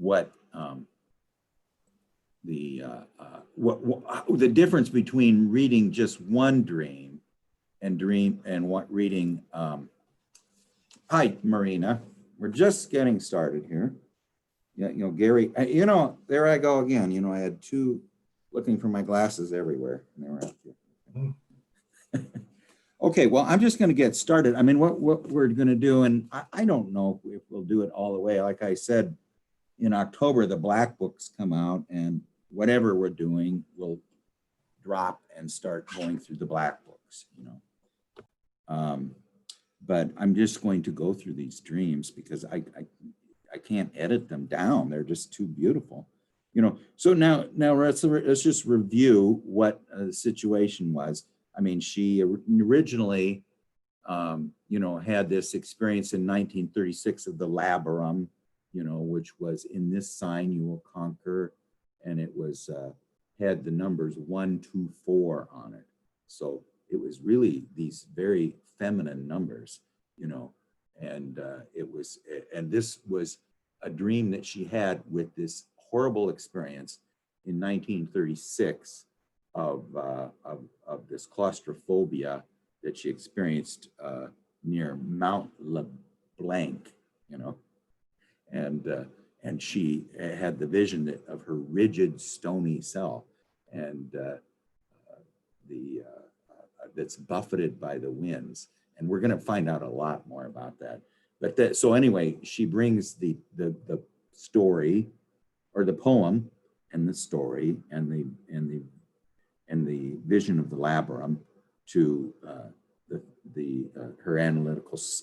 what the difference between reading just one dream and what reading. Hi, Marina. We're just getting started here. Yeah, you know, Gary, you know, there I go again. You know, I had two looking for my glasses everywhere. And they were out here. Okay, well, I'm just going to get started. I mean, what we're going to do, and I don't know if we'll do it all the way. Like I said, in October, the black books come out, and whatever we're doing, we'll drop and start going through the black books, you know. But I'm just going to go through these dreams because I can't edit them down. They're just too beautiful, you know. So now let's just review what the situation was. I mean, she originally, you know, had this experience in 1936 of the labyrinth, you know, which was in this sign you will conquer, and it was had the numbers 1, 2, 4 on it. So it was really these very feminine numbers, you know. And this was a dream that she had with this horrible experience in 1936 of this claustrophobia that she experienced near Mount LeBlanc, you know. And she had the vision of her rigid stony cell, and that's buffeted by the winds. And we're going to find out a lot more about that. But so anyway, she brings the story, or the poem, and the story, and the vision of the labyrinth to her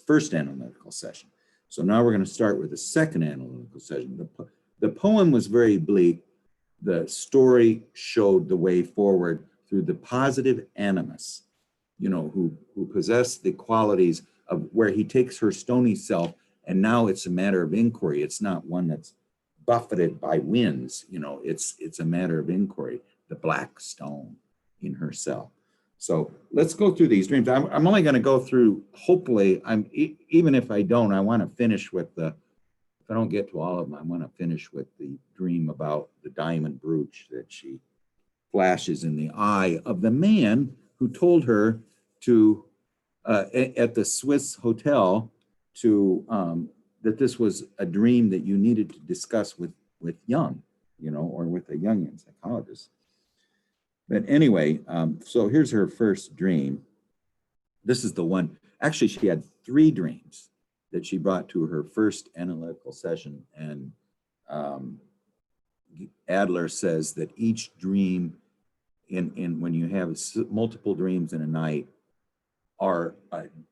first analytical session. So now we're going to start with the second analytical session. The poem was very bleak. The story showed the way forward through the positive animus, you know, who possess the qualities of where he takes her stony self, and now it's a matter of inquiry. It's not one that's buffeted by winds, you know, it's a matter of inquiry, the black stone in herself. So let's go through these dreams. I'm only going to go through, hopefully, even if I don't, I want to finish with if I don't get to all of them, I want to finish with the dream about the diamond brooch that she flashes in the eye of the man who told her to, at the Swiss hotel, to, that this was a dream that you needed to discuss with Jung, you know, or with a Jungian psychologist. But anyway, so here's her first dream. This is the one. Actually, she had 3 dreams that she brought to her first analytical session. And Adler says that each dream, when you have multiple dreams in a night, are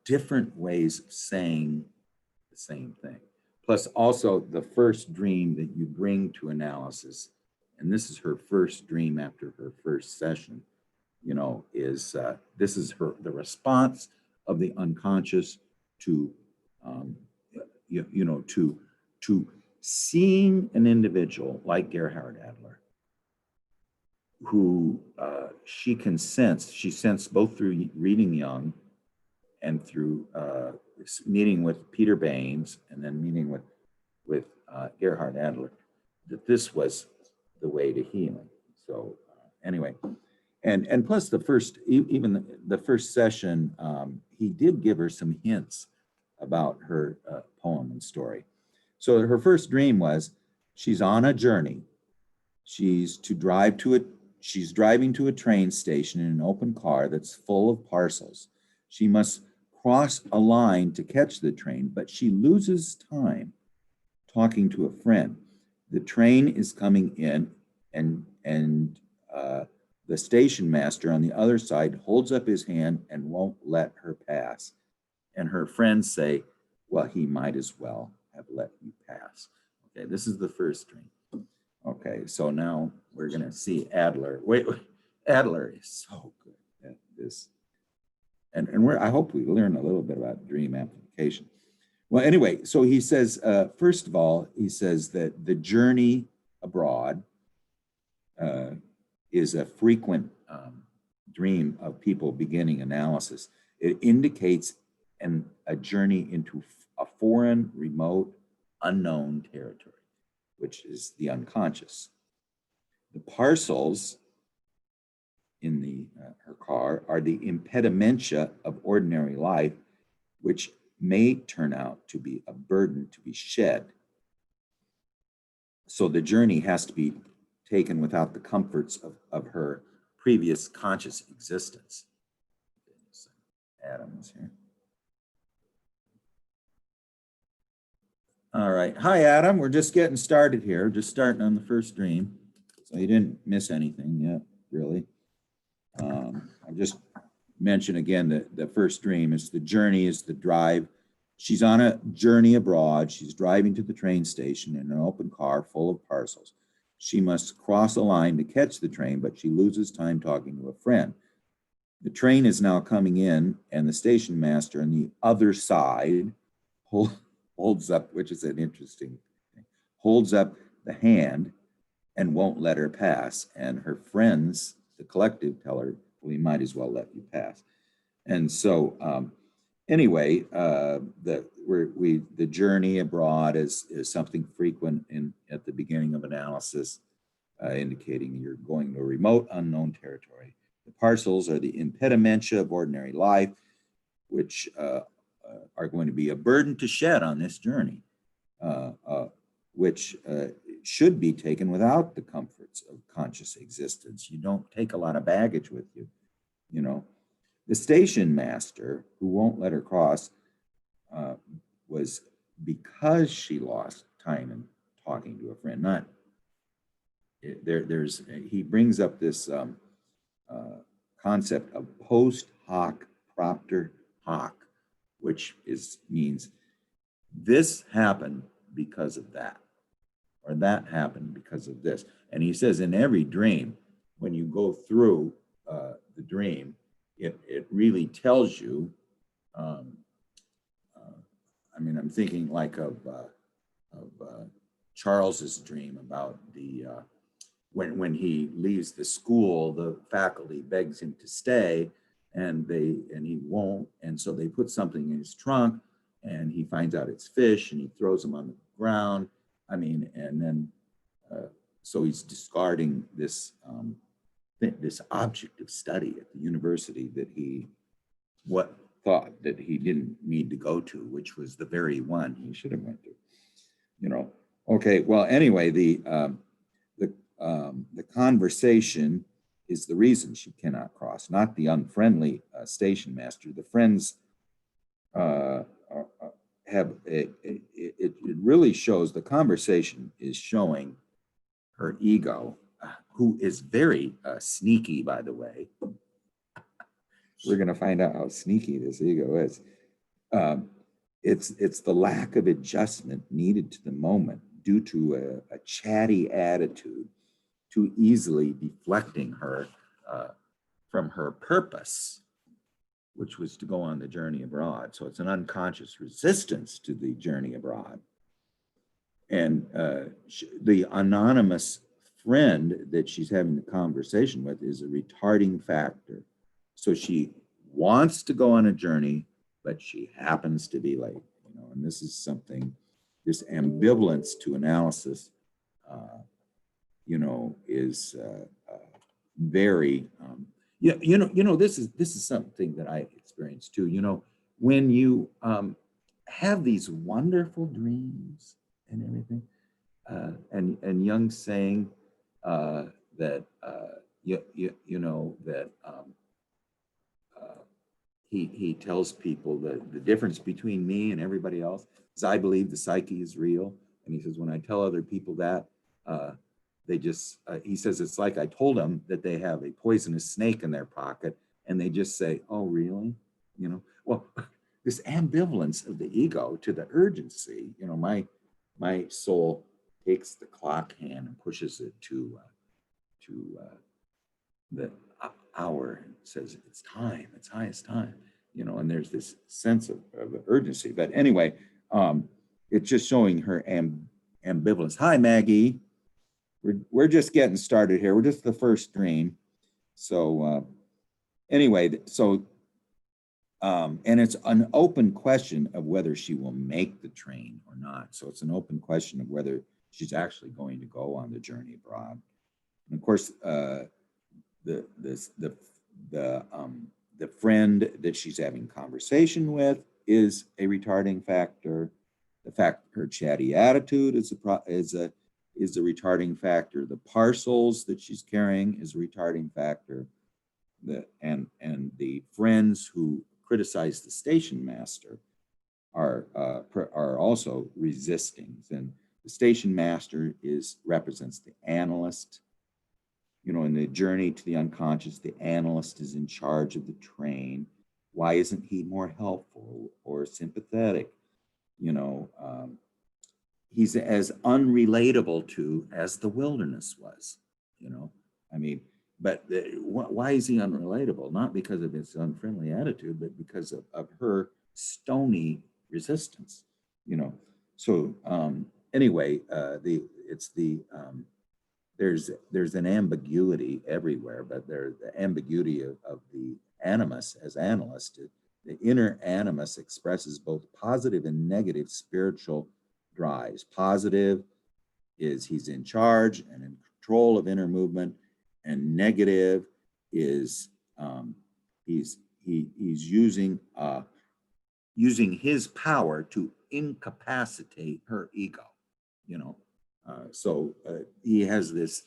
different ways of saying the same thing. Plus also the first dream that you bring to analysis, and this is her first dream after her first session, you know, is this is the response of the unconscious to, you know, to seeing an individual like Gerhard Adler, who she sensed both through reading Jung and through meeting with Peter Baines and then meeting with Gerhard Adler, that this was the way to healing. So anyway, and plus even the first session, he did give her some hints about her poem and story. So her first dream was she's on a journey. She's driving to a train station in an open car that's full of parcels. She must cross a line to catch the train, but she loses time talking to a friend. The train is coming in, and the station master on the other side holds up his hand and won't let her pass. And her friends say, well, he might as well have let you pass. Okay, this is the first dream. Okay, so now we're going to see Adler. Wait, Adler is so good at this. And I hope we learn a little bit about dream amplification. Well, anyway, so he says, first of all, he says that the journey abroad is a frequent dream of people beginning analysis. It indicates a journey into a foreign, remote, unknown territory. which is the unconscious. The parcels in her car are the impedimenta of ordinary life, which may turn out to be a burden to be shed. So the journey has to be taken without the comforts of her previous conscious existence. Adam is here. All right. Hi, Adam. We're just getting started here, just starting on the first dream. So you didn't miss anything yet, really. I'll just mention again that the first dream is the journey, is the drive. She's on a journey abroad. She's driving to the train station in an open car full of parcels. She must cross a line to catch the train, but she loses time talking to a friend. The train is now coming in, and the station master on the other side holds up, which is an interesting thing, holds up the hand and won't let her pass. And her friends, the collective, tell her, we might as well let you pass. And so anyway, the journey abroad is something frequent at the beginning of analysis, indicating you're going to a remote, unknown territory. The parcels are the impedimenta of ordinary life, which are going to be a burden to shed on this journey, which should be taken without the comforts of conscious existence. You don't take a lot of baggage with you, you know. The station master, who won't let her cross, was because she lost time in talking to a friend. Not he brings up this concept of post hoc propter hoc, which means this happened because of that, or that happened because of this. And he says in every dream, when you go through the dream, it really tells you. I mean, I'm thinking like of Charles's dream about the when he leaves the school, the faculty begs him to stay, and he won't, and so they put something in his trunk, and he finds out it's fish, and he throws them on the ground. I mean, and then so he's discarding this this object of study at the university that he thought that he didn't need to go to, which was the very one he should have went to. You know. Okay. Well, anyway, the conversation is the reason she cannot cross, not the unfriendly station master. The friends have it really shows, the conversation is showing her ego, who is very sneaky, by the way. We're going to find out how sneaky this ego is. It's the lack of adjustment needed to the moment due to a chatty attitude, too easily deflecting her from her purpose, which was to go on the journey abroad. So it's an unconscious resistance to the journey abroad. And the anonymous friend that she's having the conversation with is a retarding factor. So she wants to go on a journey, but she happens to be late. You know, and this is something, this ambivalence to analysis, you know, is very. You know, this is something that I experienced too. You know, when you have these wonderful dreams and everything, and Jung saying that you know that he tells people that the difference between me and everybody else is I believe the psyche is real, and he says when I tell other people that, they just he says it's like I told them that they have a poisonous snake in their pocket, and they just say, "Oh, really?" You know, well, this ambivalence of the ego to the urgency. You know, my soul takes the clock hand and pushes it to the hour and says it's time, it's highest time. You know, and there's this sense of urgency. But anyway, it's just showing her ambivalence. Hi, Maggie. We're just getting started here. We're just the first dream. So anyway, so and it's an open question of whether she will make the train or not. So it's an open question of whether she's actually going to go on the journey abroad. And of course, the friend that she's having conversation with is a retarding factor. The fact her chatty attitude is a retarding factor. The parcels that she's carrying is a retarding factor. And the friends who criticize the station master are also resisting. And the station master represents the analyst. You know, in the journey to the unconscious, the analyst is in charge of the train. Why isn't he more helpful or sympathetic? You know, he's as unrelatable to as the wilderness was, you know. I mean, but why is he unrelatable? Not because of his unfriendly attitude, but because of her stony resistance, you know. So anyway, there's an ambiguity everywhere, but there's the ambiguity of the animus as analyst. The inner animus expresses both positive and negative spiritual drives. Positive is he's in charge and in control of inner movement, and negative is he's using his power to incapacitate her ego, you know. So he has this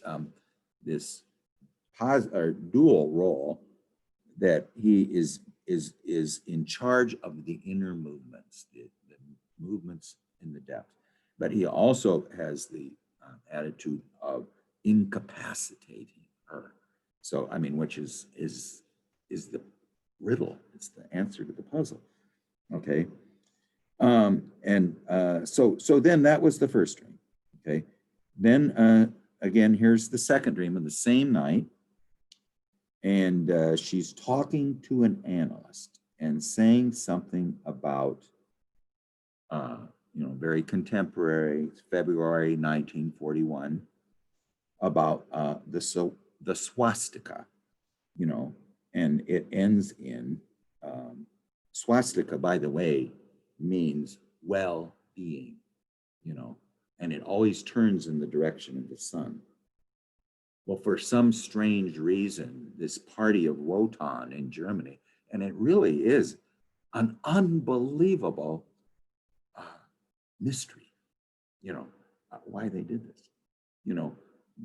dual role, that he is in charge of the inner movements, the movements in the depth, but he also has the attitude of incapacitating her. So I mean, which is the riddle. It's the answer to the puzzle. Okay. So then that was the first dream. Okay. Then again, here's the second dream of the same night. And she's talking to an analyst and saying something about, very contemporary, February 1941, about the swastika, you know, and it ends in, swastika, by the way, means well-being, you know, and it always turns in the direction of the sun. Well, for some strange reason, this party of Wotan in Germany, and it really is an unbelievable mystery, you know, why they did this, you know,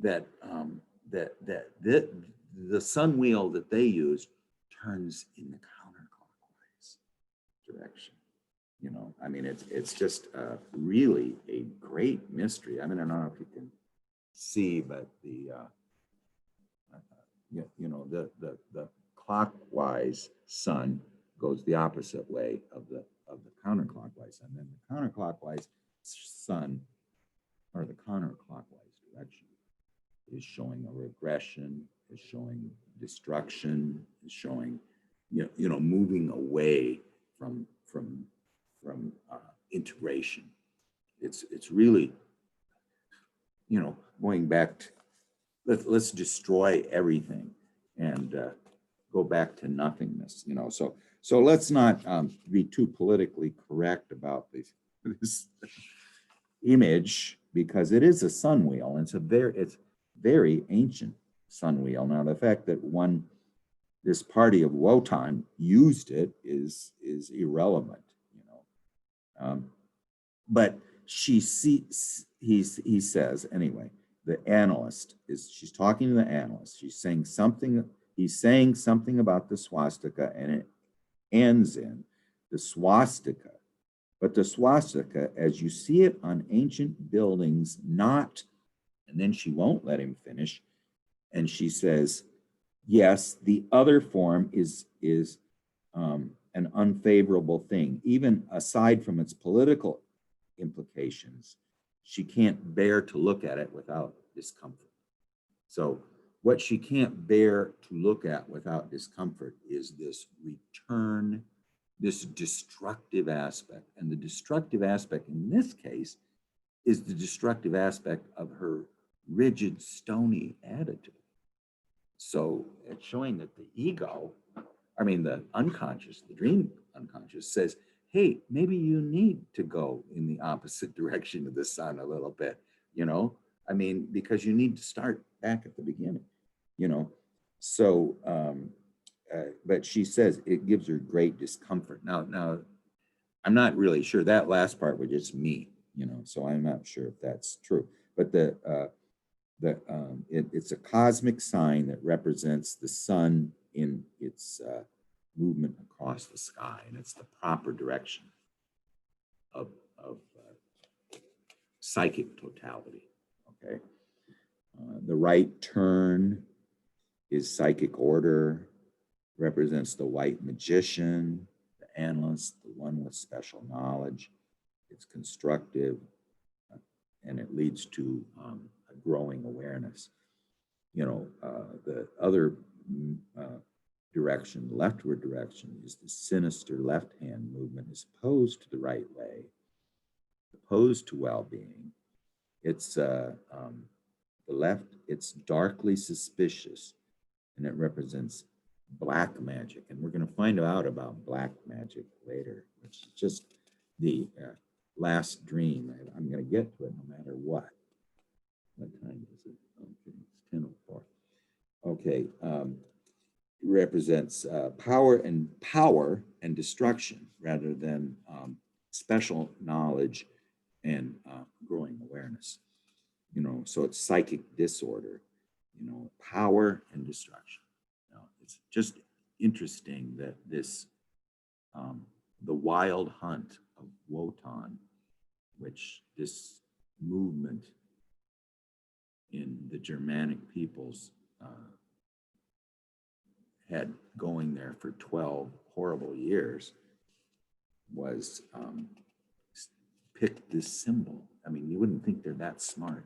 that the sun wheel that they used turns in the counterclockwise direction. You know, I mean, it's just really a great mystery. I mean, I don't know if you can see, but the the clockwise sun goes the opposite way of the counterclockwise sun. Then the counterclockwise sun, or the counterclockwise direction, is showing a regression, is showing destruction, is showing moving away from integration. It's really, going back to, let's destroy everything and go back to nothingness, so let's not be too politically correct about this image, because it is a sun wheel, and it's very ancient sun wheel. Now, the fact that this party of Wotan used it is irrelevant, but he says anyway. She's talking to the analyst. He's saying something about the swastika, and it ends in the swastika. But the swastika, as you see it on ancient buildings, not, and then she won't let him finish. And she says, yes, the other form is an unfavorable thing, even aside from its political implications. She can't bear to look at it without discomfort. So what she can't bear to look at without discomfort is this return, this destructive aspect. And the destructive aspect in this case is the destructive aspect of her rigid, stony attitude. So it's showing that the unconscious, the dream unconscious, says, hey, maybe you need to go in the opposite direction of the sun a little bit. you know, I mean, because you need to start back at the beginning, you know. So, but she says it gives her great discomfort. Now, I'm not really sure. That last part was just me, you know, so I'm not sure if that's true. But it's a cosmic sign that represents the sun in its movement across the sky, and it's the proper direction of psychic totality. Okay, the right turn is psychic order, represents the white magician, the analyst, the one with special knowledge. It's constructive, and it leads to a growing awareness. You know, the other direction, leftward direction, is the sinister left-hand movement, is opposed to the right way, opposed to well-being. It's the left, it's darkly suspicious, and it represents black magic. And we're going to find out about black magic later, which is just the last dream. I'm going to get to it no matter what. What time is it? Okay, it's 10:04. Okay, represents power and destruction rather than special knowledge and growing awareness. You know, so it's psychic disorder, you know, power and destruction. Now, it's just interesting that this, the wild hunt of Wotan, which this movement in the Germanic peoples had going there for 12 horrible years, was picked this symbol. I mean, you wouldn't think they're that smart,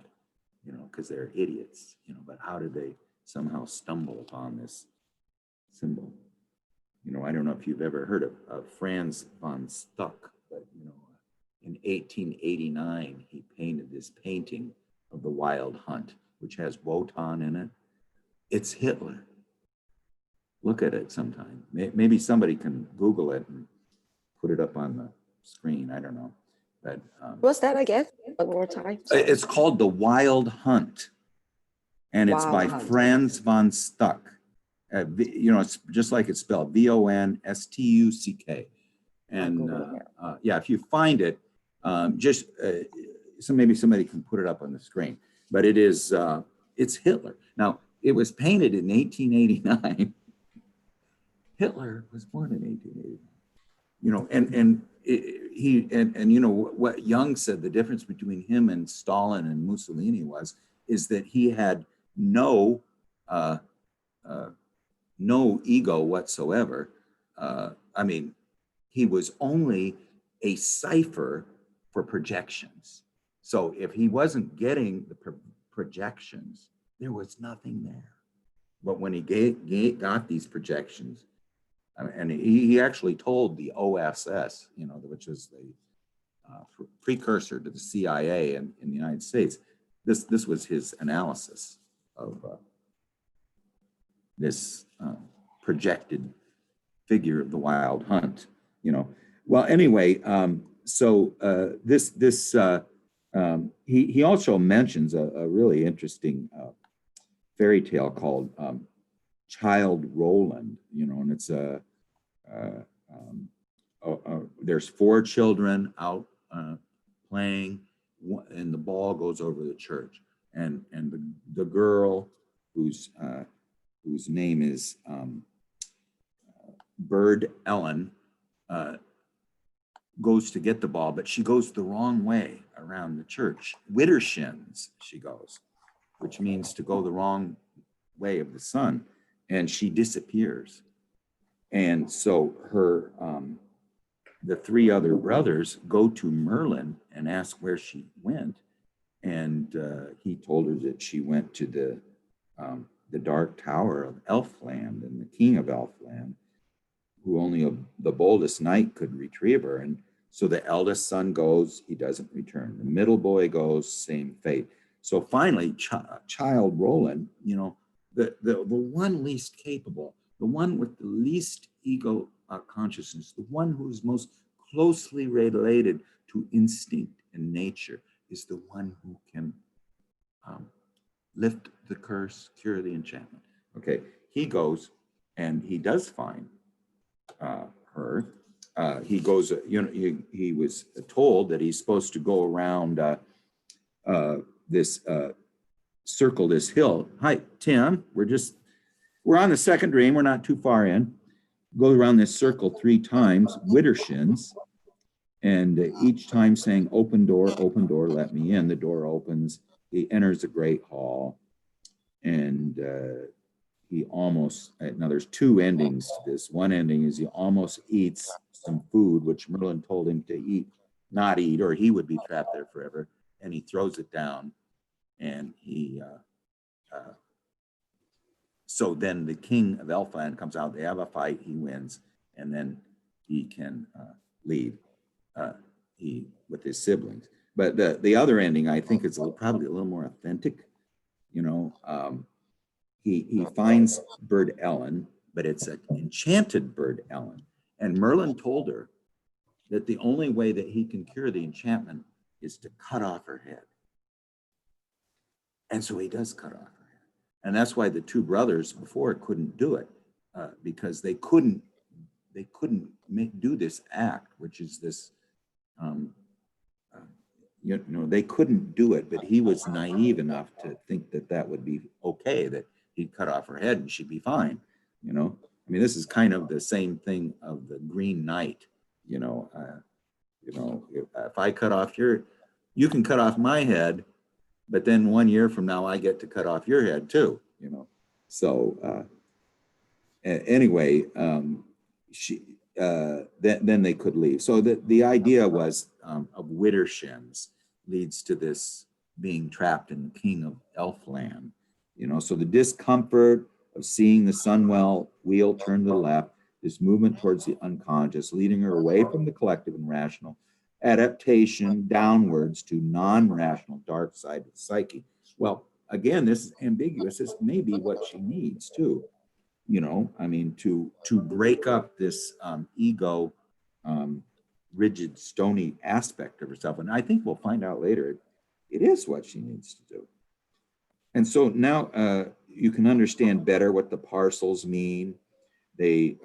you know, because they're idiots, you know, but how did they somehow stumble upon this symbol? You know, I don't know if you've ever heard of Franz von Stuck, but, you know, in 1889, he painted this painting of the Wild Hunt, which has Wotan in it. It's Hitler. Look at it sometime. Maybe somebody can Google it and put it up on the screen. I don't know. But what's that again? One more time. Sorry. It's called The Wild Hunt, and it's by Franz von Stuck. You know, it's just like it's spelled, VONSTUCK. And yeah, if you find it, just so maybe somebody can put it up on the screen. But it is, it's Hitler. Now, it was painted in 1889. Hitler was born in 1889. You know, and you know what Jung said the difference between him and Stalin and Mussolini is that he had no ego whatsoever. I mean, he was only a cipher for projections. So if he wasn't getting the projections, there was nothing there. But when he got these projections, and he actually told the OSS, you know, which is the precursor to the CIA in the United States, this was his analysis of this projected figure of the Wild Hunt, you know. Well, anyway, so he also mentions a really interesting fairy tale called Child Roland, you know, and it's there's 4 children out playing, and the ball goes over the church, and the girl whose name is Bird Ellen goes to get the ball, but she goes the wrong way around the church. Widdershins, she goes, which means to go the wrong way of the sun, and she disappears. And so her, the 3 other brothers go to Merlin and ask where she went, and he told her that she went to the Dark Tower of Elfland, and the king of Elfland, who only the boldest knight could retrieve her. And so the eldest son goes, he doesn't return. The middle boy goes, same fate. So finally, Child Roland, you know, the one least capable, the one with the least ego consciousness, the one who is most closely related to instinct and nature, is the one who can lift the curse, cure the enchantment. Okay, he goes and he does find her. He goes, he was told that he's supposed to go around this circle, this hill. Hi, Tim. We're on the second dream. We're not too far in. Go around this circle 3 times, widdershins, and each time saying, open door, let me in. The door opens. He enters a great hall, and he almost, now there's 2 endings to this. One ending is he almost eats some food, which Merlin told him to not eat, or he would be trapped there forever. And he throws it down, and so then the king of Elfland comes out, they have a fight, he wins, and then he can leave with his siblings. But the other ending, I think, is probably a little more authentic. He finds Bird Ellen, but it's an enchanted Bird Ellen. And Merlin told her that the only way that he can cure the enchantment is to cut off her head. And so he does cut off her head. And that's why the 2 brothers before couldn't do it, because they couldn't do this act, which is this, they couldn't do it, but he was naive enough to think that that would be okay, that he'd cut off her head and she'd be fine. I mean, this is kind of the same thing of the Green Knight. If I cut off you can cut off my head, but then 1 year from now I get to cut off your head too. So anyway, then they could leave. So the idea was of widdershins leads to this being trapped in the king of Elfland. So the discomfort of seeing the Sunwell wheel turn to the left, this movement towards the unconscious, leading her away from the collective and rational, adaptation downwards to non-rational dark side of the psyche. Well, again, this is ambiguous. This may be what she needs too. I mean, to break up this ego, rigid, stony aspect of herself. And I think we'll find out later, it is what she needs to do. And so now you can understand better what the parcels mean. She's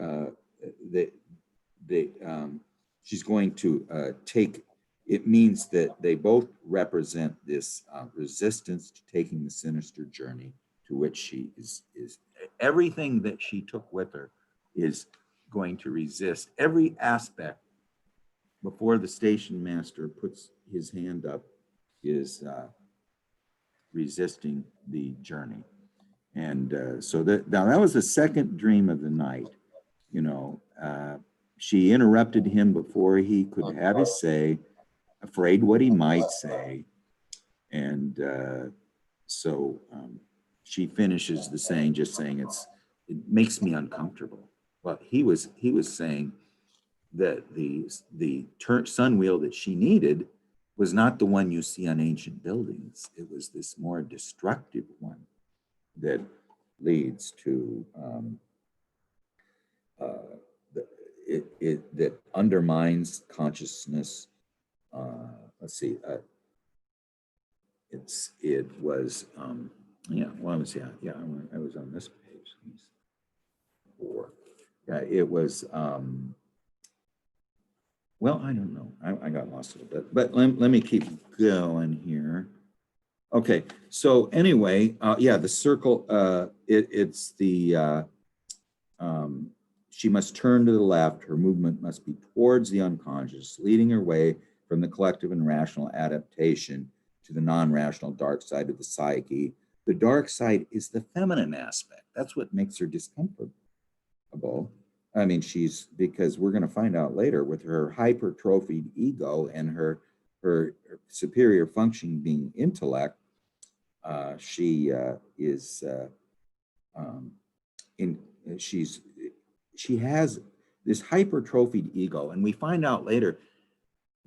going to take, it means that they both represent this resistance to taking the sinister journey to which she is everything that she took with her is going to resist every aspect. Before the station master puts his hand up, is resisting the journey. And so now that was the second dream of the night. She interrupted him before he could have his say, afraid what he might say. And so she finishes the saying, just saying it makes me uncomfortable. But he was saying that the sun wheel that she needed was not the one you see on ancient buildings. It was this more destructive one that leads to that undermines consciousness. Let's see. I was on this page. 4. Yeah, it was. Well, I don't know. I got lost a little bit, but let me keep going here. Okay, so anyway, the circle, it's the, she must turn to the left. Her movement must be towards the unconscious, leading her way from the collective and rational adaptation to the non-rational dark side of the psyche. The dark side is the feminine aspect. That's what makes her discomfortable. I mean, because we're going to find out later with her hypertrophied ego and her superior function being intellect, she has this hypertrophied ego, and we find out later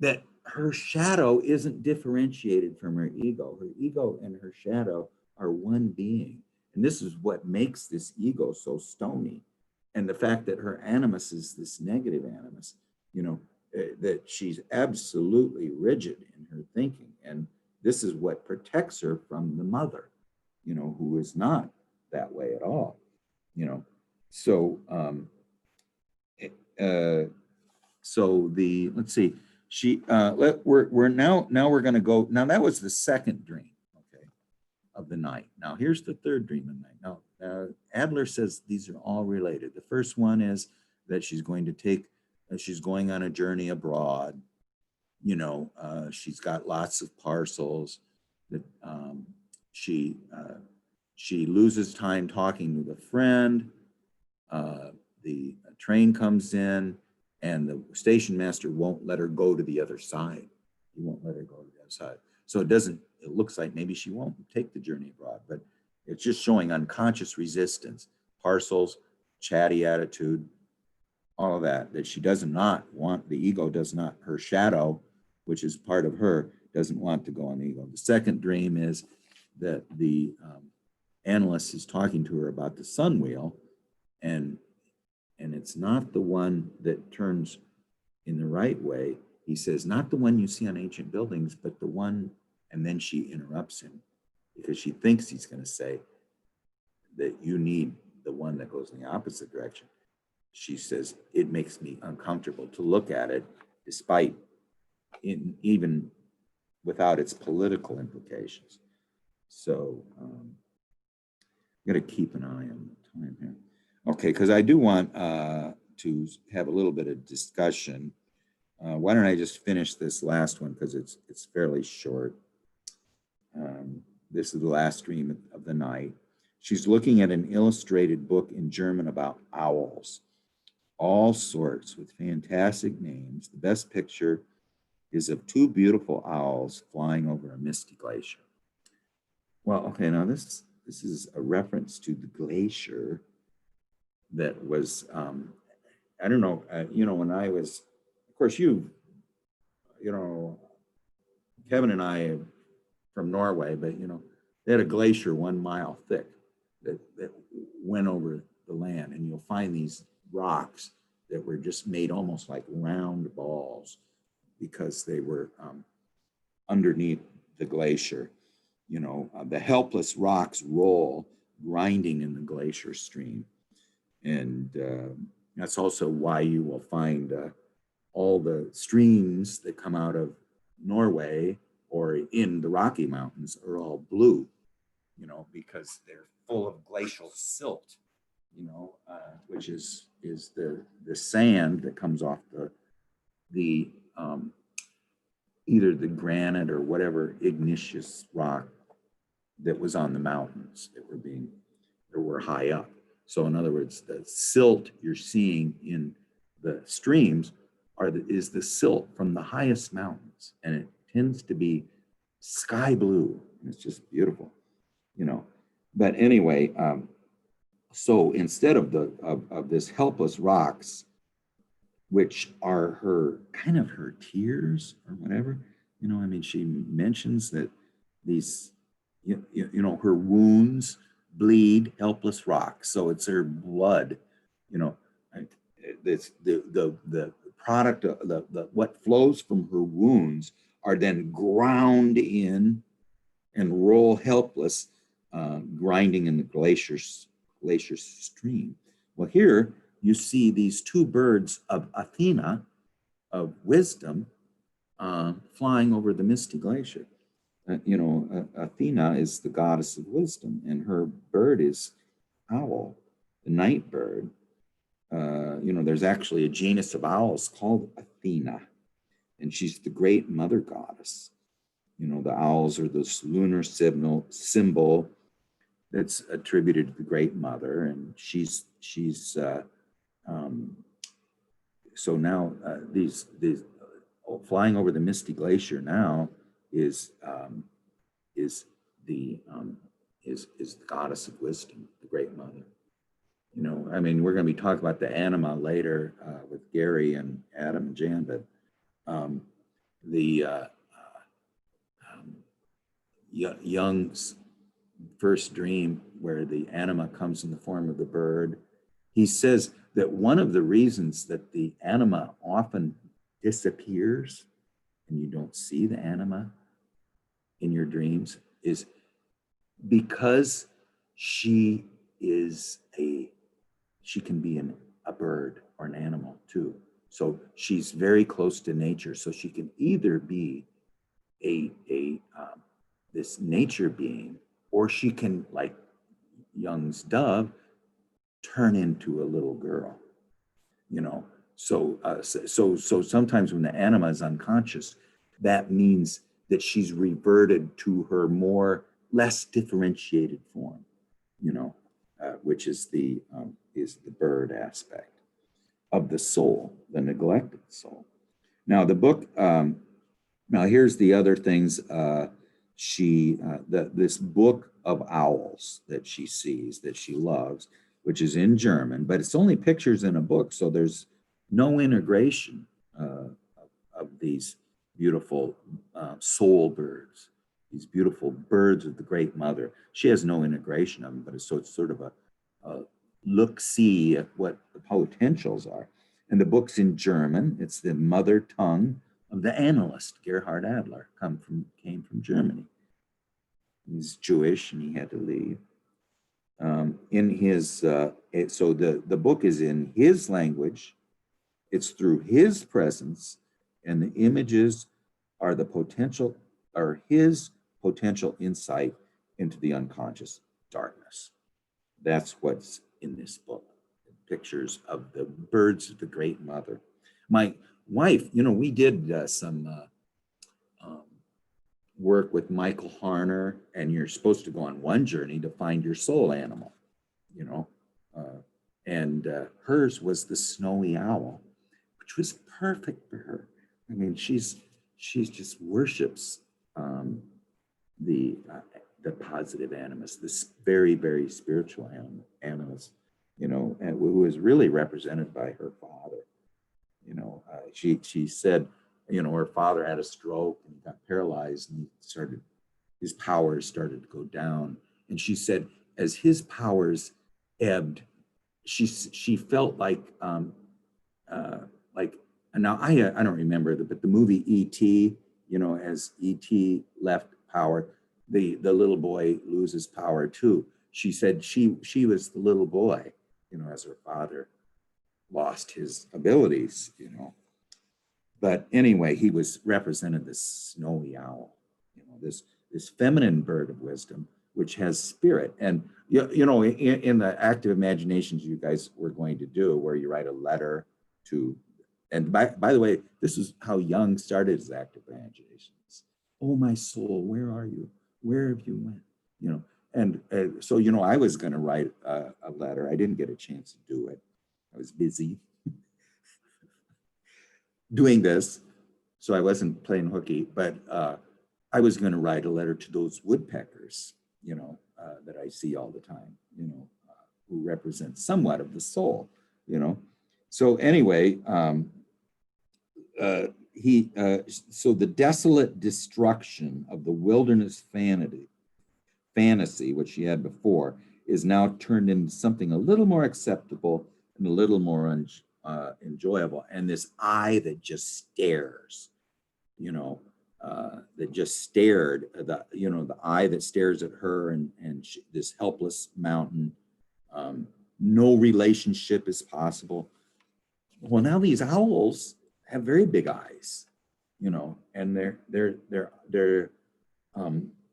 that her shadow isn't differentiated from her ego. Her ego and her shadow are one being, and this is what makes this ego so stony. And the fact that her animus is this negative animus, that she's absolutely rigid in her thinking. And this is what protects her from the mother. who is not that way at all, So, let's see, we're going to go, now that was the second dream, okay, of the night. Now here's the third dream of the night. Now, Adler says these are all related. The first one is that she's going on a journey abroad. She's got lots of parcels that she loses time talking with a friend. The train comes in and the station master won't let her go to the other side. He won't let her go to the other side. So it looks like maybe she won't take the journey abroad, but it's just showing unconscious resistance, parcels, chatty attitude, all of that she does not want. The ego does not, her shadow, which is part of her, doesn't want to go on the ego. The second dream is that the analyst is talking to her about the sun wheel, and it's not the one that turns in the right way. He says, not the one you see on ancient buildings, but the one, and then she interrupts him because she thinks he's going to say that you need the one that goes in the opposite direction. She says, it makes me uncomfortable to look at it, despite even without its political implications. So I'm going to keep an eye on the time here. Okay, because I do want to have a little bit of discussion. Why don't I just finish this last one because it's fairly short. This is the last dream of the night. She's looking at an illustrated book in German about owls, all sorts with fantastic names. The best picture is of two beautiful owls flying over a misty glacier. Well, okay, now this is a reference to the glacier that was, I don't know, when I was, of course, Kevin and I from Norway, but, they had a glacier 1 mile thick that went over the land, and you'll find these rocks that were just made almost like round balls because they were underneath the glacier. The helpless rocks roll, grinding in the glacier stream. And that's also why you will find all the streams that come out of Norway or in the Rocky Mountains are all blue, because they're full of glacial silt, which is the sand that comes off the either the granite or whatever igneous rock that was on the mountains that were high up. So in other words, the silt you're seeing in the streams is the silt from the highest mountains, and it tends to be sky blue. It's just beautiful, But anyway, so instead of this helpless rocks, which are her tears or whatever, she mentions that these, her wounds bleed helpless rocks. So it's her blood, it's the product of what flows from her wounds are then ground in and roll helpless, grinding in the glacier stream. Well, here you see these two birds of Athena, of wisdom, flying over the misty glacier. Athena is the goddess of wisdom, and her bird is owl, the night bird. There's actually a genus of owls called Athena, and she's the great mother goddess. The owls are this lunar symbol that's attributed to the great mother, and she's so now these flying over the misty glacier now is the goddess of wisdom, the great mother. We're going to be talking about the anima later with Gary and Adam and Jan, but Jung's first dream, where the anima comes in the form of the bird, he says that one of the reasons that the anima often disappears and you don't see the anima in your dreams is because she is she can be a bird or an animal too. So she's very close to nature. So she can either be this nature being, or she can, like Jung's dove, turn into a little girl. You know, so sometimes when the anima is unconscious, that means that she's reverted to her less differentiated form. You know, which is the bird aspect of the soul, the neglected soul. Now the book. Now here's the other things. This book of owls that she sees, that she loves, which is in German, but it's only pictures in a book, so there's no integration of these beautiful soul birds, these beautiful birds of the Great Mother. She has no integration of them, but it's sort of a look-see at what the potentials are. And the book's in German. It's the mother tongue of the analyst, Gerhard Adler, came from Germany. He's Jewish and he had to leave. So the book is in his language. It's through his presence, and the images are his potential insight into the unconscious darkness. That's what's in this book. Pictures of the birds of the Great Mother. My wife, we did some work with Michael Harner, and you're supposed to go on one journey to find your soul animal, and hers was the snowy owl, which was perfect for her. I mean, she's just worships the positive animus, this very, very spiritual animus, and who is really represented by her father. She said, her father had a stroke and he got paralyzed, and his powers started to go down. And she said, as his powers ebbed, she felt like now I don't remember but the movie E.T., as E.T. left power, the little boy loses power too. She said she was the little boy, as her father lost his abilities, But anyway, he was represented this snowy owl, this feminine bird of wisdom, which has spirit. And in the active imaginations you guys were going to do, where you write a letter to, and by the way, this is how Jung started his active imaginations. Oh, my soul, where are you? Where have you went? And so I was going to write a letter. I didn't get a chance to do it. I was busy doing this, so I wasn't playing hooky, but I was going to write a letter to those woodpeckers, that I see all the time, who represent somewhat of the soul, So anyway, so the desolate destruction of the wilderness fantasy, which she had before, is now turned into something a little more acceptable and a little more enjoyable. And this eye that just stares, that just stared, the eye that stares at her, and this helpless mountain. No relationship is possible. Well, now these owls have very big eyes, and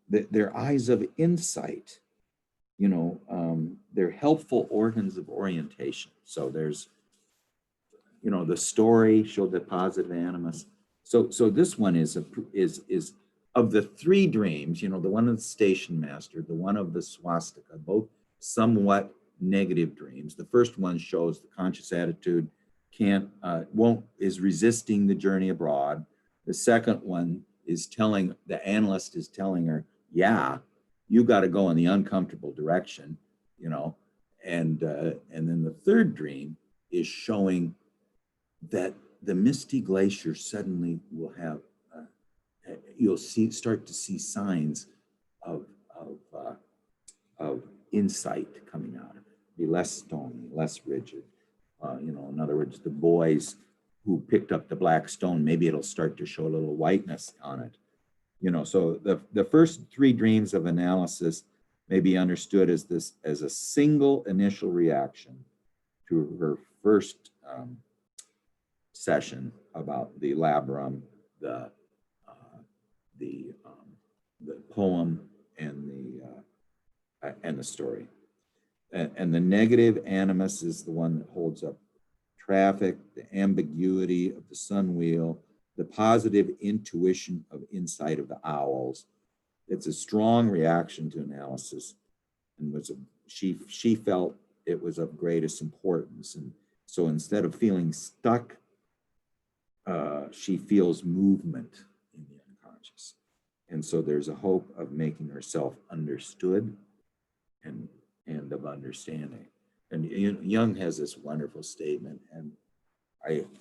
they're eyes of insight. They're helpful organs of orientation. So there's, the story showed the positive animus. So this one is of the three dreams, the one of the station master, the one of the swastika, both somewhat negative dreams. The first one shows the conscious attitude is resisting the journey abroad. The second one is the analyst is telling her, yeah, you got to go in the uncomfortable direction, and then the third dream is showing that the misty glacier suddenly will have, you'll start to see signs of insight coming out of it. Be less stony, less rigid. In other words, the boys who picked up the black stone, maybe it'll start to show a little whiteness on it. So the first three dreams of analysis may be understood as as a single initial reaction to her first session about the labrum, the uh, the um, the poem, and the story. And the negative animus is the one that holds up traffic, the ambiguity of the sun wheel, the positive intuition of insight of the owls. It's a strong reaction to analysis, and she felt it was of greatest importance. And so instead of feeling stuck, she feels movement in the unconscious. And so there's a hope of making herself understood and of understanding. And Jung has this wonderful statement, and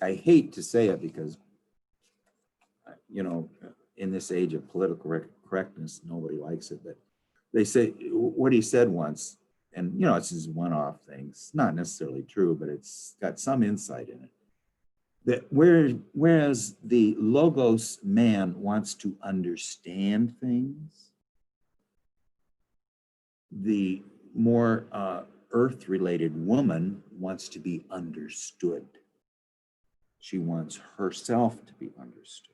I hate to say it because, in this age of political correctness, nobody likes it, but they say what he said once, and it's his one-off thing. It's not necessarily true, but it's got some insight in it. That whereas the logos man wants to understand things, the more earth-related woman wants to be understood. She wants herself to be understood.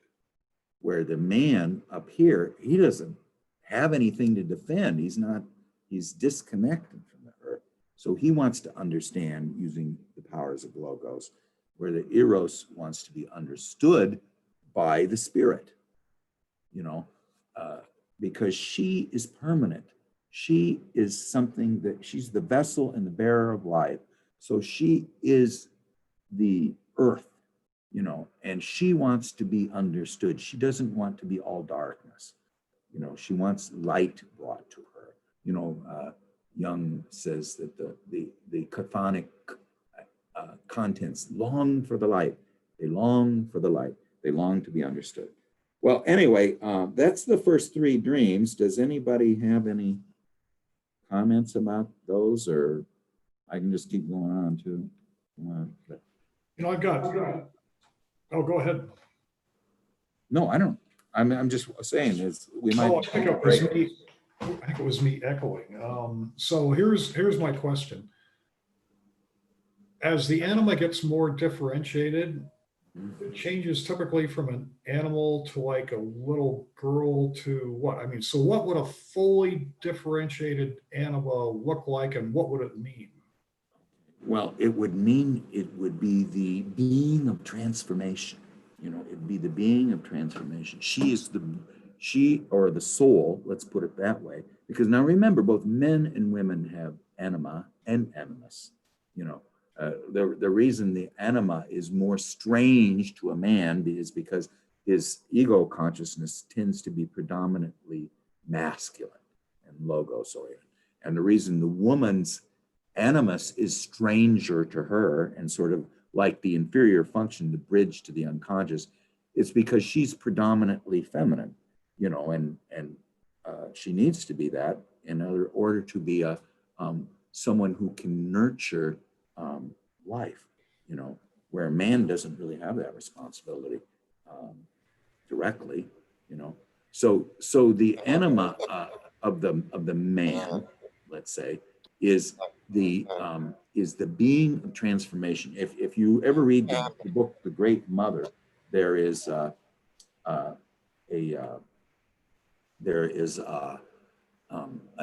Where the man up here, he doesn't have anything to defend. He's disconnected from the earth. So he wants to understand using the powers of logos, where the eros wants to be understood by the spirit, because she is permanent. She is something that she's the vessel and the bearer of life. So she is the earth, and she wants to be understood. She doesn't want to be all darkness. She wants light brought to her. Jung says that the chthonic contents long for the light. They long for the light. They long to be understood. Well, anyway, that's the first three dreams. Does anybody have any comments about those, or I can just keep going on too? I've got. Oh, go ahead. No, I don't. I'm just saying is we might. I think it was me. I think it was me echoing. So here's my question. As the anima gets more differentiated, it changes typically from an animal to like a little girl to what? I mean, so what would a fully differentiated anima look like, and what would it mean? Well, it would be the being of transformation. It'd be the being of transformation. She or the soul, let's put it that way. Because now remember, both men and women have anima and animus. The reason the anima is more strange to a man is because his ego consciousness tends to be predominantly masculine and logos oriented. And the reason the woman's animus is stranger to her and sort of like the inferior function, the bridge to the unconscious, it's because she's predominantly feminine, and she needs to be that in order to be someone who can nurture life, where a man doesn't really have that responsibility directly, So the anima of the man, let's say, is the being of transformation. If you ever read the book The Great Mother, there is a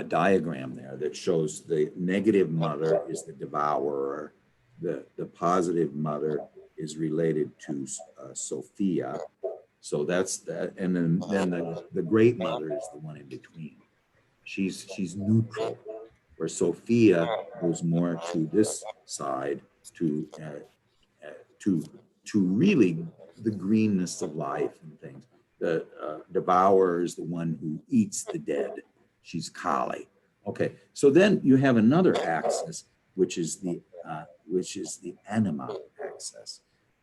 diagram there that shows the negative mother is the devourer, the positive mother is related to Sophia. So that's that, and then the great mother is the one in between. She's neutral, where Sophia goes more to this side, to really the greenness of life and things. The devourer is the one who eats the dead. She's Kali. Okay, so then you have another axis, which is the anima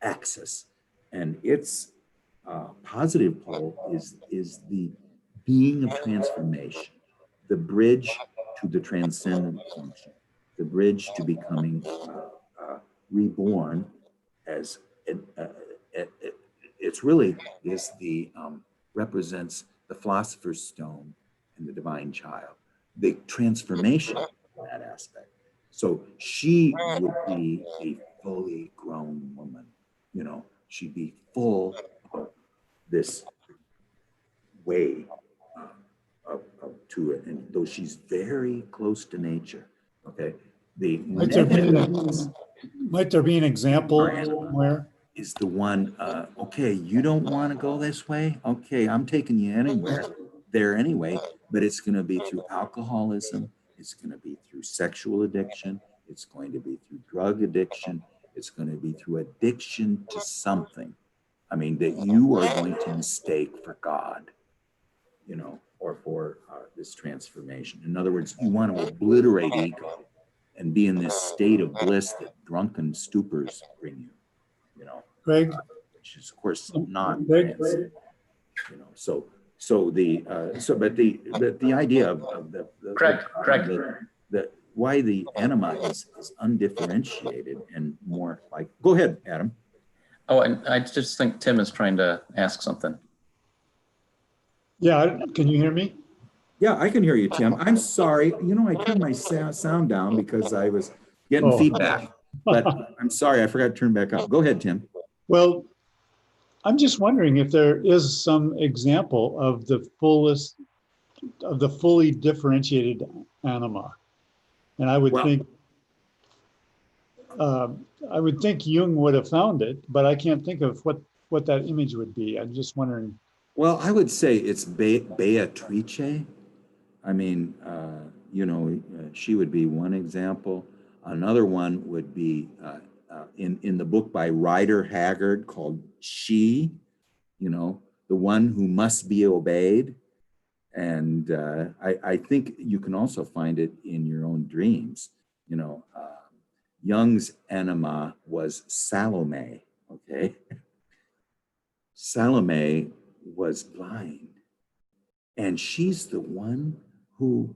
axis, and its positive pole is the being of transformation, the bridge to the transcendent function, the bridge to becoming reborn as it's really is the represents the philosopher's stone and the divine child. the transformation of that aspect. So she would be a fully grown woman, you know, she'd be full of this way to it, and though she's very close to nature, okay, the Might there be might there be an example where? is the one, okay, you don't want to go this way, okay, I'm taking you anywhere there anyway, but it's going to be through alcoholism, it's going to be through sexual addiction, it's going to be through drug addiction, it's going to be through addiction to something, I mean, that you are going to mistake for God, you know, or for this transformation. In other words, you want to obliterate ego and be in this state of bliss that drunken stupors bring you, you know, Greg? which is of course not Greg? trans, you know. So the idea of the Craig. the why the enema is undifferentiated and more like. Go ahead, Adam. Oh, and I just think Tim is trying to ask something. Yeah, can you hear me? Yeah, I can hear you, Tim. I'm sorry. You know, I turned my sound down because I was getting feedback. But I'm sorry, I forgot to turn back up. Go ahead, Tim. Well, I'm just wondering if there is some example of the fully differentiated anima. And I would think Jung would have found it, but I can't think of what that image would be. I'm just wondering. Well, I would say it's Beatrice. I mean, you know, she would be one example. Another one would be in the book by Rider Haggard called She, you know, the one who must be obeyed. And I think you can also find it in your own dreams. You know, Jung's enema was Salome, okay? Salome was blind. And she's the one who,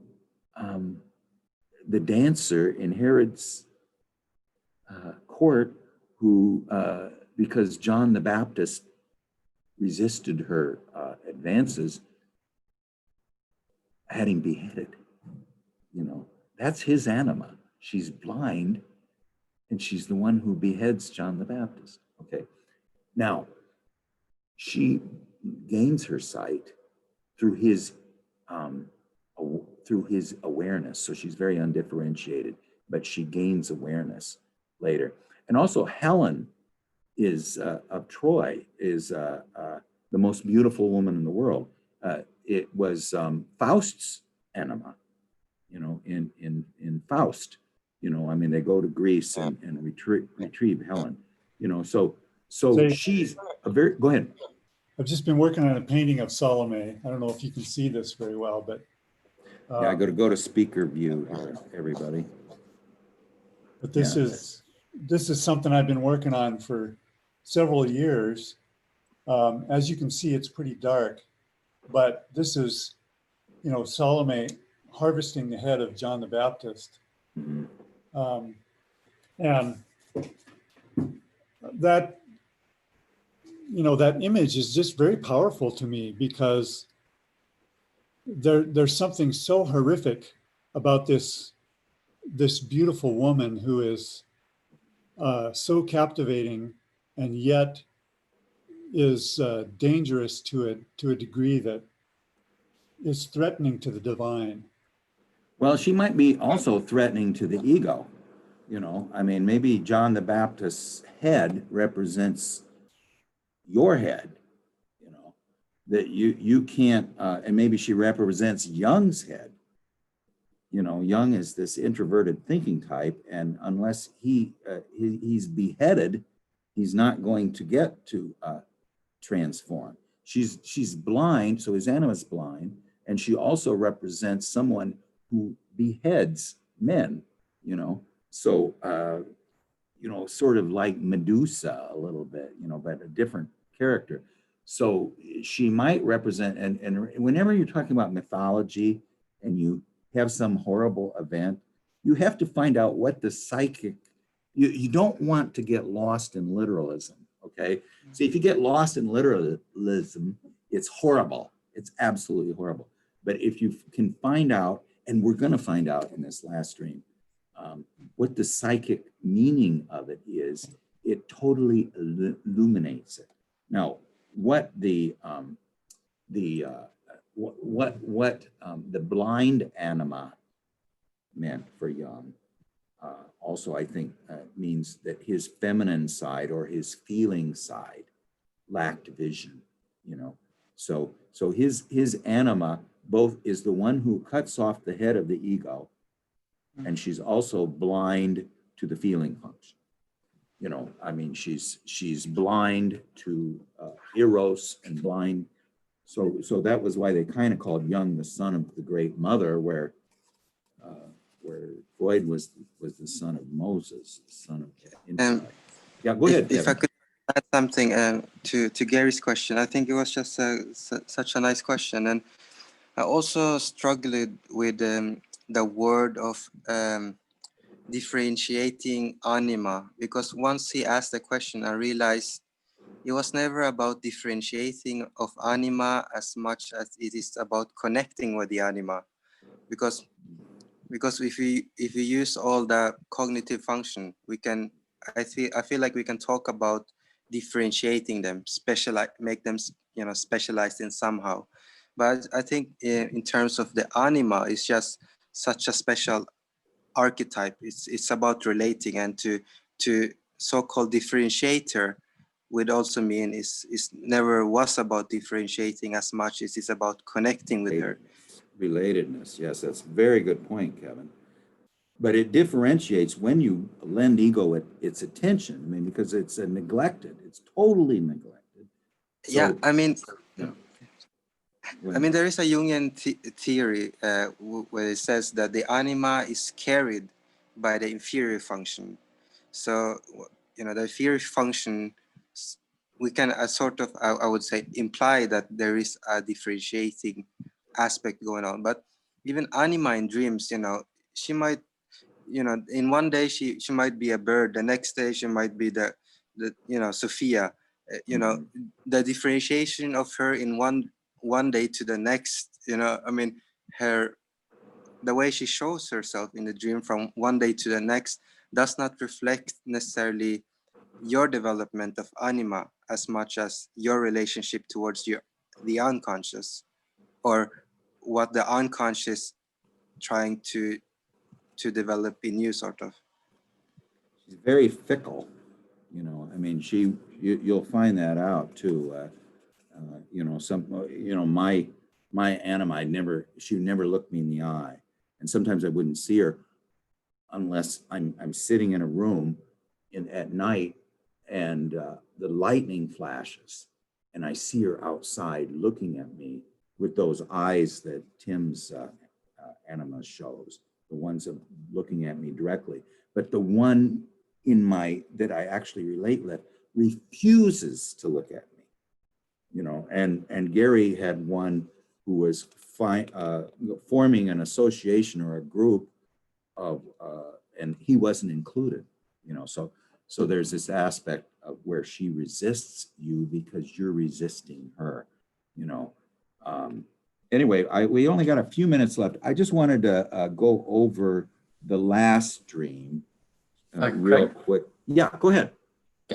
the dancer in Herod's court, who, because John the Baptist resisted her advances, had him beheaded. You know, that's his anima. She's blind, and she's the one who beheads John the Baptist. Okay. Now, she gains her sight through his awareness. So she's very undifferentiated, but she gains awareness later. And also Helen is of Troy is the most beautiful woman in the world. It was Faust's enema, you know, in Faust, you know, I mean, they go to Greece and retrieve Helen, you know, so she's a very, go ahead. I've just been working on a painting of Salome. I don't know if you can see this very well, but. Yeah, I got to go to speaker view here, everybody. But this is something I've been working on for several years. As you can see, it's pretty dark, but this is, you know, Salome harvesting the head of John the Baptist. Mhm. And that, you know, that image is just very powerful to me because there's something so horrific about this beautiful woman who is so captivating and yet is dangerous to a degree that is threatening to the divine. Well, she might be also threatening to the ego. You know, I mean, maybe John the Baptist's head represents your head, you know, that you can't, and maybe she represents Jung's head. You know, Jung is this introverted thinking type, and unless he's beheaded, he's not going to get to transform. She's blind, so his anima is blind, and she also represents someone who beheads men, you know. So, you know, sort of like Medusa a little bit, you know, but a different character. So she might represent, and whenever you're talking about mythology and you have some horrible event, you have to find out what the psychic, you don't want to get lost in literalism, okay? See, if you get lost in literalism, it's horrible. It's absolutely horrible. But if you can find out And we're going to find out in this last dream what the psychic meaning of it is. It totally illuminates it. Now, what the blind anima meant for Jung also, I think, means that his feminine side or his feeling side lacked vision, you know. So his anima both is the one who cuts off the head of the ego, and she's also blind to the feeling function. You know, I mean, she's blind to eros and blind. So that was why they kind of called Jung the son of the great mother, where Freud was the son of Moses, the son of insight. Yeah, go ahead, If I Kevin. could add something to Gary's question, I think it was just such a nice question, and I also struggled with the word of differentiating anima, because once he asked the question, I realized it was never about differentiating of anima as much as it is about connecting with the anima, because if we use all the cognitive function, we can, I feel like we can talk about differentiating them, make them, you know, specialized in somehow. But I think in terms of the anima, it's just such a special archetype. It's about relating, and to so-called differentiator would also mean is never was about differentiating as much as it's about connecting with her. Relatedness, yes, that's a very good point, Kevin. But it differentiates when you lend ego its attention. I mean, because it's neglected, it's totally neglected. So, Yeah, I mean, yeah. I mean, there is a Jungian theory where it says that the anima is carried by the inferior function. So, you know, the inferior function, we can sort of, I would say, imply that there is a differentiating aspect going on. But even anima in dreams, you know, she might, you know, in one day she might be a bird, the next day she might be the you know, Sophia. You know, the differentiation of her in one day to the next, you know, I mean, the way she shows herself in the dream from one day to the next does not reflect necessarily your development of anima as much as your relationship towards the unconscious, or what the unconscious trying to develop in you, sort of. she's very fickle, you know. I mean, you'll find that out too. You know, my anima, she would never look me in the eye, and sometimes I wouldn't see her unless I'm sitting in a room at night, and the lightning flashes, and I see her outside looking at me with those eyes that Tim's anima shows, the ones of looking at me directly. But the one that I actually relate with refuses to look at me, you know. And Gary had one who was forming an association or a group of, and he wasn't included, you know. So there's this aspect of where she resists you because you're resisting her, you know. Anyway, we only got a few minutes left. I just wanted to go over the last dream real quick. Yeah, go ahead.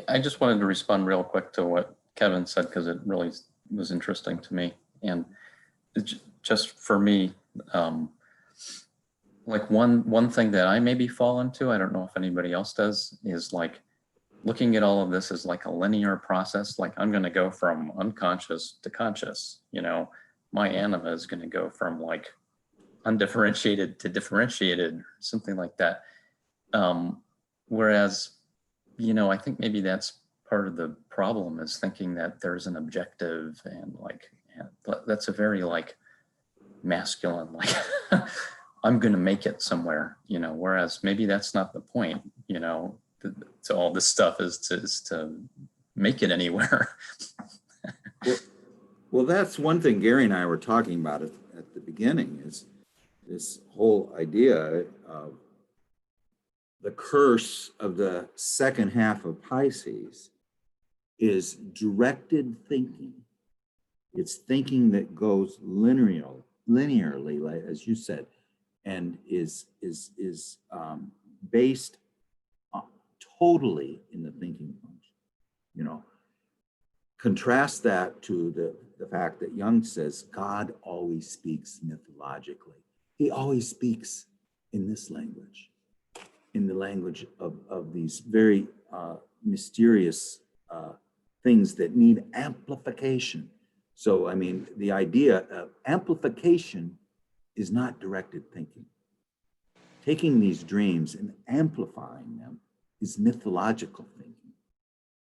I just wanted to respond real quick to what Kevin said, because it really was interesting to me. And just for me, like one thing that I maybe fall into, I don't know if anybody else does, is like looking at all of this as like a linear process. Like I'm going to go from unconscious to conscious, you know. My anima is going to go from like undifferentiated to differentiated, something like that. Whereas, you know, I think maybe that's part of the problem, is thinking that there's an objective, and like, that's a very like masculine, like I'm going to make it somewhere, you know, whereas maybe that's not the point, you know, to all this stuff is to make it anywhere. Well, that's one thing Gary and I were talking about at the beginning, is this whole idea of the curse of the second half of Pisces is directed thinking. It's thinking that goes linearly, like, as you said, and is based totally in the thinking function. You know, contrast that to the fact that Jung says God always speaks mythologically. He always speaks in this language, in the language of these very mysterious things that need amplification. So, I mean, the idea of amplification is not directed thinking. Taking these dreams and amplifying them is mythological thinking.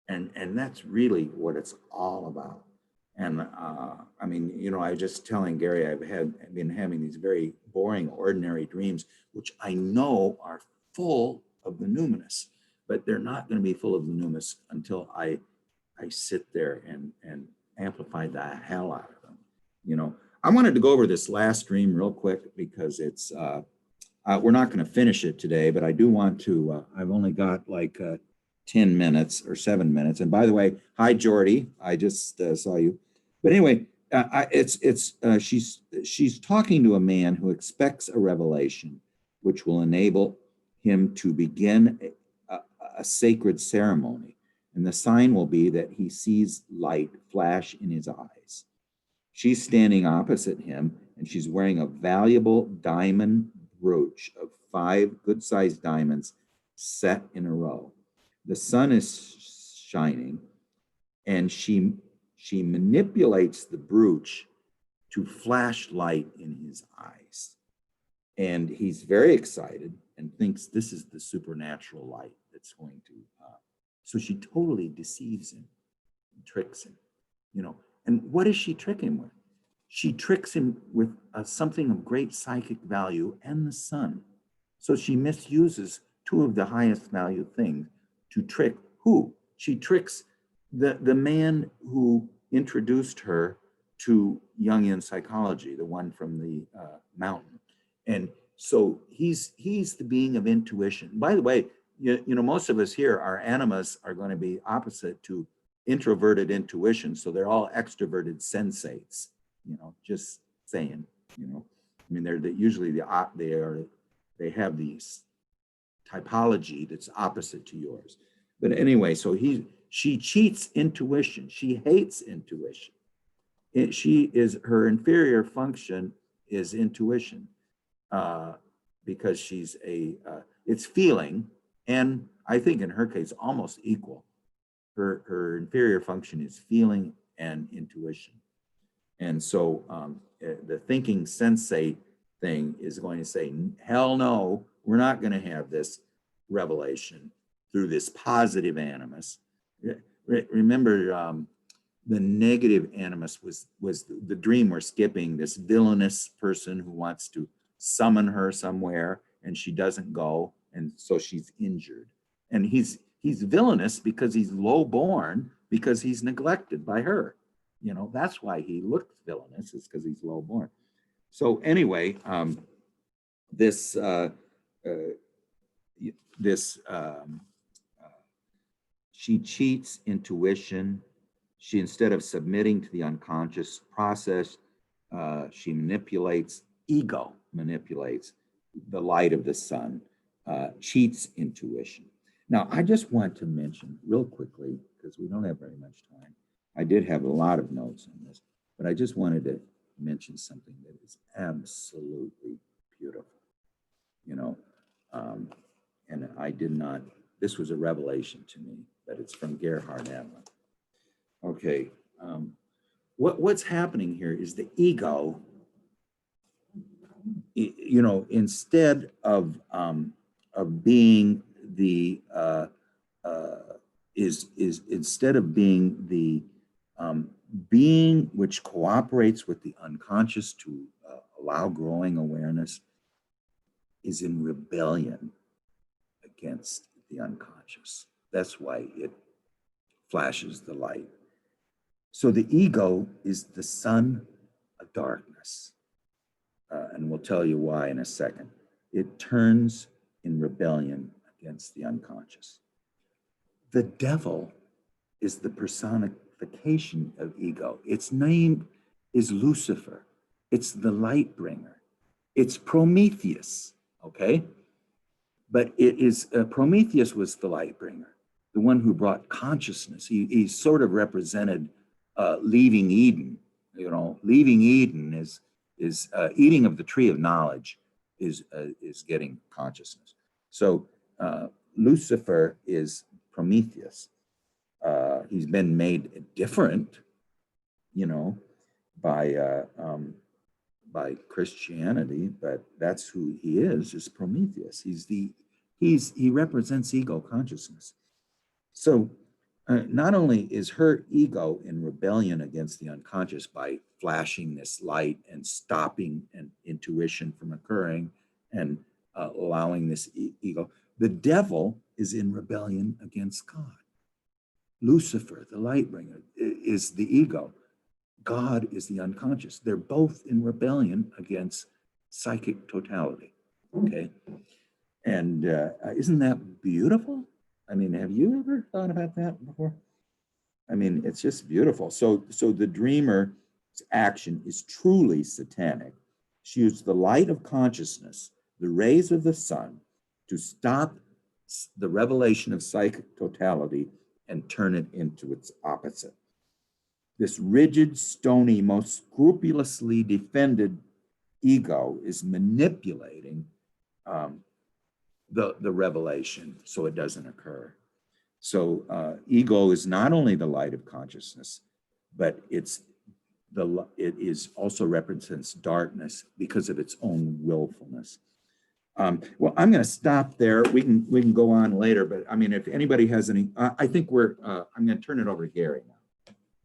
And that's really what it's all about. And I mean, you know, I was just telling Gary, I've been having these very boring, ordinary dreams, which I know are full of the numinous, but they're not going to be full of the numinous until I sit there and amplify the hell out of them. You know, I wanted to go over this last dream real quick because it's, we're not going to finish it today, but I do want to, I've only got like 10 minutes or 7 minutes. And by the way, hi, Jordy, I just saw you. But anyway, she's talking to a man who expects a revelation, which will enable him to begin a sacred ceremony. And the sign will be that he sees light flash in his eyes. She's standing opposite him, and she's wearing a valuable diamond brooch of 5 good-sized diamonds set in a row. The sun is shining, and she manipulates the brooch to flash light in his eyes. And he's very excited and thinks this is the supernatural light that's going to, so she totally deceives him, tricks him, you know. And what does she trick him with? She tricks him with something of great psychic value and the sun. So she misuses 2 of the highest value things to trick who? She tricks the man who introduced her to Jungian psychology, the one from the mountain. And so he's the being of intuition. By the way, you know, most of us here, our animas are going to be opposite to introverted intuition. So they're all extroverted sensates, you know, just saying, you know. I mean, usually they have these typology that's opposite to yours. But anyway, so she cheats intuition. She hates intuition. Her inferior function is intuition because she's it's feeling, and I think in her case almost equal. Her inferior function is feeling and intuition. And so the thinking sensate thing is going to say, hell no, we're not going to have this revelation through this positive animus. Remember, the negative animus was the dream we're skipping, this villainous person who wants to summon her somewhere and she doesn't go, and so she's injured. And he's villainous because he's low born, because he's neglected by her. You know, that's why he looked villainous, is because he's low born. So anyway, she cheats intuition. She, instead of submitting to the unconscious process, she manipulates the light of the sun, cheats intuition. Now, I just want to mention real quickly, because we don't have very much time. I did have a lot of notes on this, but I just wanted to mention something that is absolutely beautiful, you know. And I did not, this was a revelation to me, but it's from Gerhard Adler. Okay, what's happening here is the ego, you know, instead of being the instead of being the being which cooperates with the unconscious to allow growing awareness, is in rebellion against the unconscious. That's why it flashes the light. So the ego is the son of darkness. And we'll tell you why in a second. It turns in rebellion against the unconscious. The devil is the personification of ego. Its name is Lucifer. It's the light bringer. It's Prometheus, okay? But it is, Prometheus was the light bringer, the one who brought consciousness. He sort of represented leaving Eden. You know, leaving Eden is eating of the tree of knowledge is getting consciousness. So Lucifer is Prometheus. He's been made different, you know, by Christianity, but that's who he is Prometheus. He represents ego consciousness. So not only is her ego in rebellion against the unconscious by flashing this light and stopping an intuition from occurring and allowing this ego, the devil is in rebellion against God. Lucifer, the light bringer, is the ego. God is the unconscious. They're both in rebellion against psychic totality, okay? And isn't that beautiful? I mean, have you ever thought about that before? I mean, it's just beautiful. So the dreamer's action is truly satanic. She used the light of consciousness, the rays of the sun, to stop the revelation of psychic totality and turn it into its opposite. This rigid, stony, most scrupulously defended ego is manipulating the revelation so it doesn't occur. So ego is not only the light of consciousness, but it is also represents darkness because of its own willfulness. Well, I'm going to stop there. We can go on later, but I mean, if anybody has any, I think I'm going to turn it over to Gary now.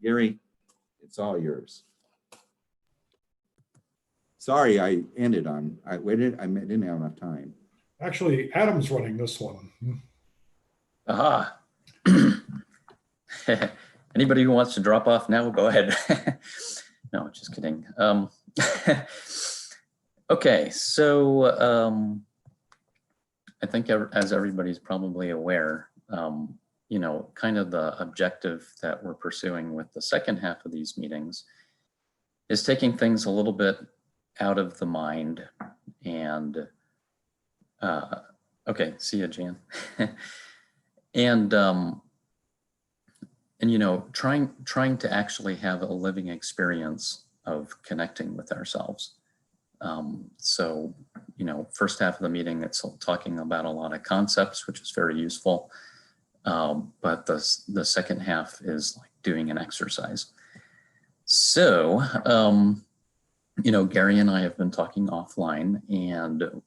Gary, it's all yours. Sorry, I ended on, I didn't have enough time. Actually, Adam's running this one. Aha. Anybody who wants to drop off now, go ahead. No, just kidding. Okay, so I think as everybody's probably aware, you know, kind of the objective that we're pursuing with the second half of these meetings is taking things a little bit out of the mind and, okay, see ya, Jan. and you know, trying to actually have a living experience of connecting with ourselves. So, you know, first half of the meeting, it's talking about a lot of concepts, which is very useful. But the second half is like doing an exercise. So, you know, Gary and I have been talking offline, and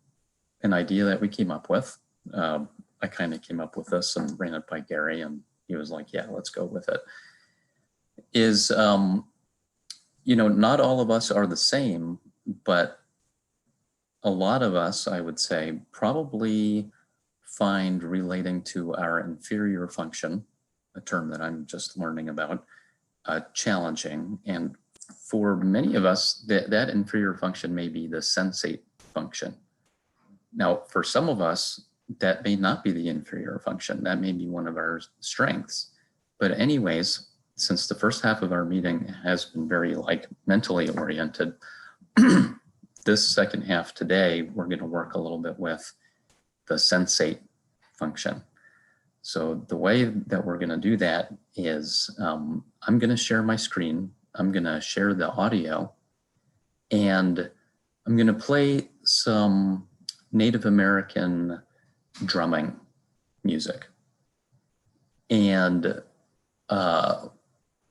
an idea that we came up with, I kind of came up with this and ran it by Gary, and he was like, yeah, let's go with it, is, you know, not all of us are the same, but a lot of us, I would say, probably find relating to our inferior function, a term that I'm just learning about, challenging. And for many of us, that inferior function may be the sensate function. Now, for some of us, that may not be the inferior function. That may be one of our strengths. But anyways, since the first half of our meeting has been very like mentally oriented, this second half today, we're going to work a little bit with the sensate function. So the way that we're going to do that is I'm going to share my screen. I'm going to share the audio, and I'm going to play some Native American drumming music. And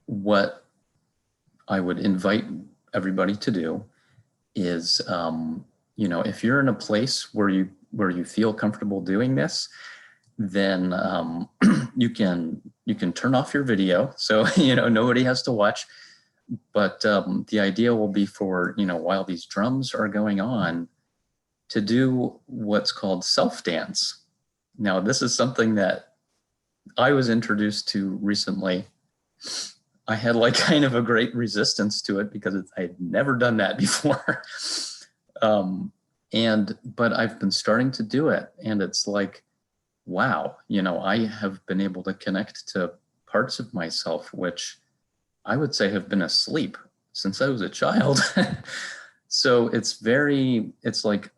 what I would invite everybody to do is, you know, if you're in a place where you feel comfortable doing this, then you can turn off your video, so you know nobody has to watch. But the idea will be for, you know, while these drums are going on, to do what's called self dance. Now, this is something that I was introduced to recently. I had like kind of a great resistance to it because I had never done that before. But I've been starting to do it, and it's like, wow, you know, I have been able to connect to parts of myself which I would say have been asleep since I was a child. So it's like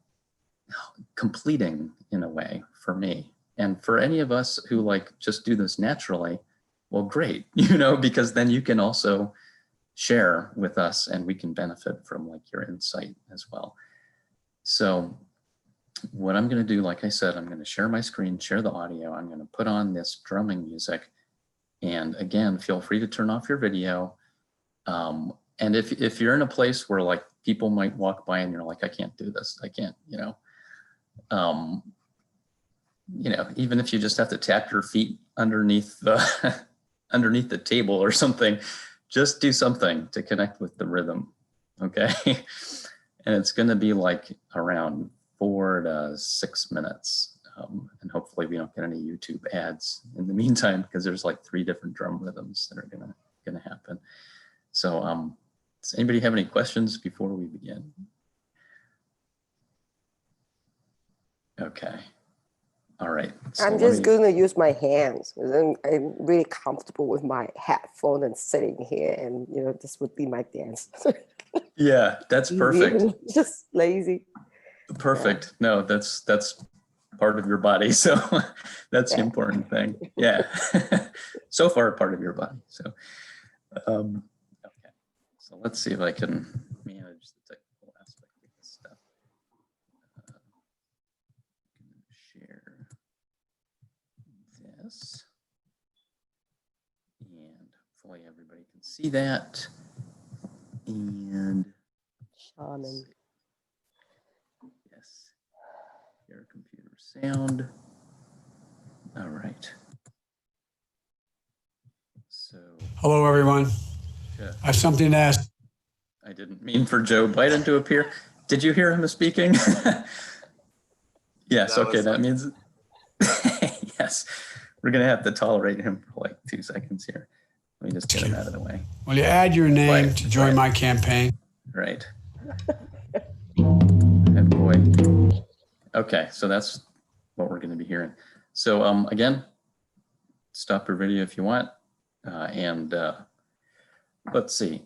completing in a way for me. And for any of us who like just do this naturally, well, great, because then you can also share with us and we can benefit from like your insight as well. So what I'm going to do, like I said, I'm going to share my screen, share the audio. I'm going to put on this drumming music. And again, feel free to turn off your video. And if you're in a place where like people might walk by and you're like, I can't do this, I can't, even if you just have to tap your feet underneath the underneath the table or something, just do something to connect with the rhythm, okay? And it's going to be like around 4 to 6 minutes, and hopefully we don't get any YouTube ads in the meantime, because there's like 3 different drum rhythms that are gonna happen. So, does anybody have any questions before we begin? Okay. All right. So I'm just going to use my hands. I'm really comfortable with my headphone and sitting here, and this would be my dance. Yeah, that's perfect. Just lazy. Perfect. No, that's part of your body. So that's the important thing. Yeah. So far part of your body. So, okay. So let's see if I can manage the technical aspect of this stuff. Share this. And hopefully everybody can see that. And Shaman. yes, your computer sound. All right. So Hello, everyone. I have something to ask. I didn't mean for Joe Biden to appear. Did you hear him speaking? Yes. That Okay. was That fun. means yes. We're gonna have to tolerate him for like 2 seconds here. Let me just get him out of the way. Will you add your name Right, to join right. my campaign? Right. Good boy. Okay, so that's what we're going to be hearing. So again, stop your video if you want. And let's see.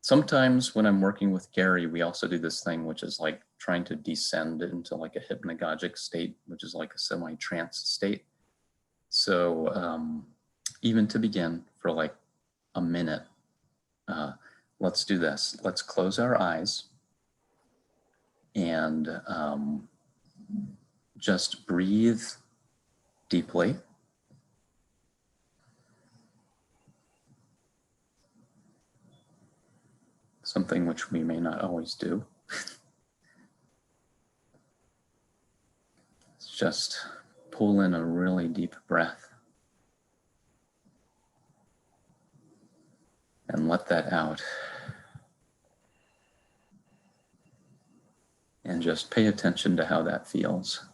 Sometimes when I'm working with Gary, we also do this thing, which is like trying to descend into like a hypnagogic state, which is like a semi-trance state. So even to begin for like a minute, let's do this. Let's close our eyes and just breathe deeply. Something which we may not always do. Just pull in a really deep breath and let that out. And just pay attention to how that feels.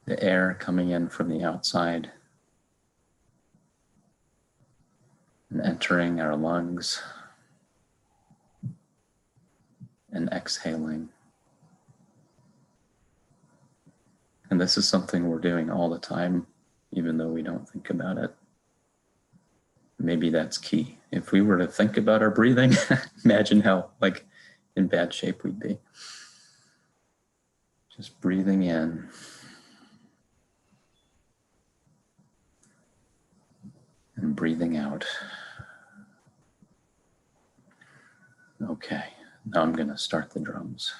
The air coming in from the outside and entering our lungs and exhaling. And this is something we're doing all the time, even though we don't think about it. Maybe that's key. If we were to think about our breathing, imagine how like in bad shape we'd be. Just breathing in. And breathing out. Okay, now I'm going to start the drums.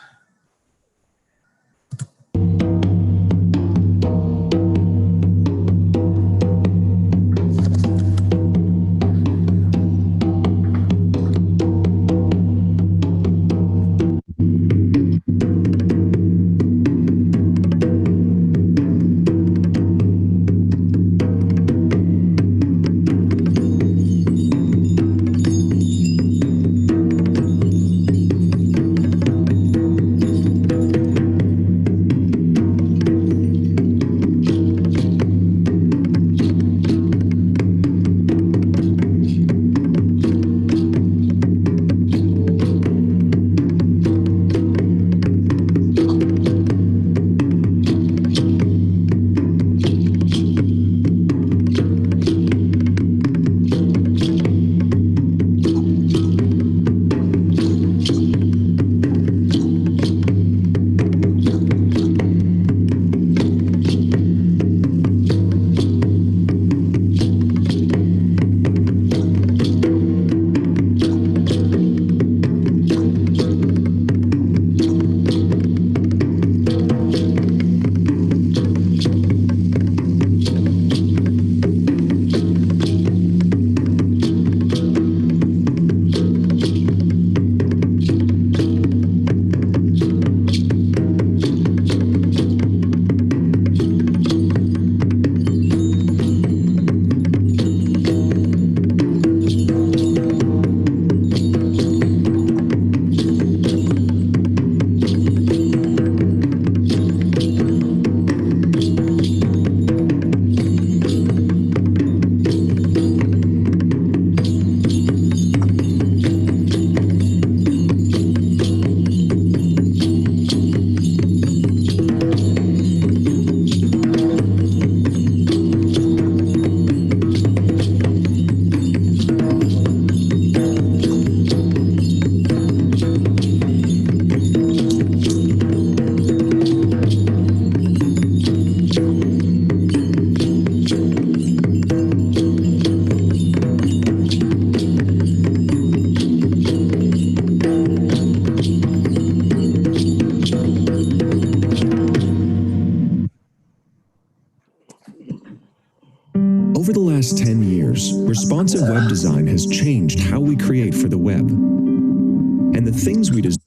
Over the last 10 years, responsive web design has changed how we create for the web. And the things we design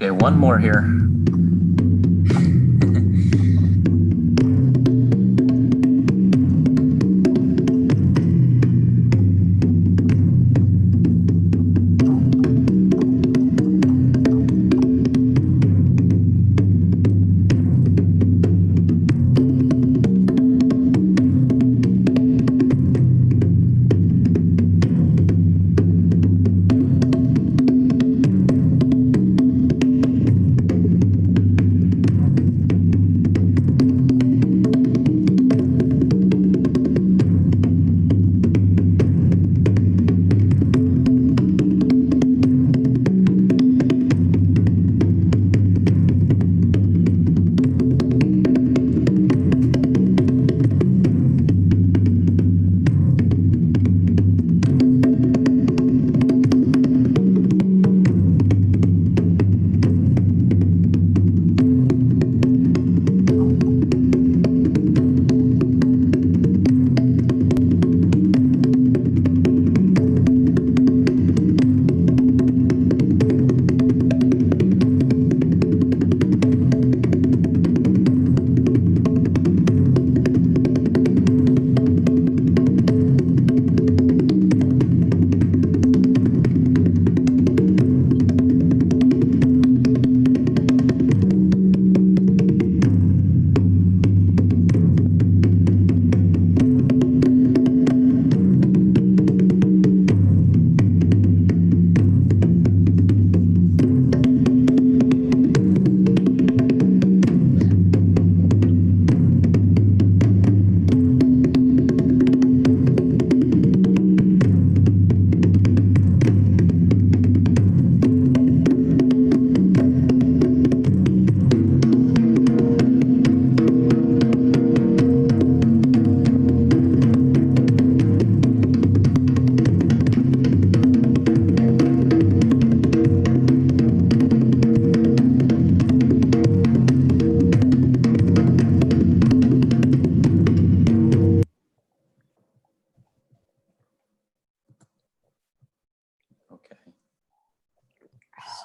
Okay, one more here.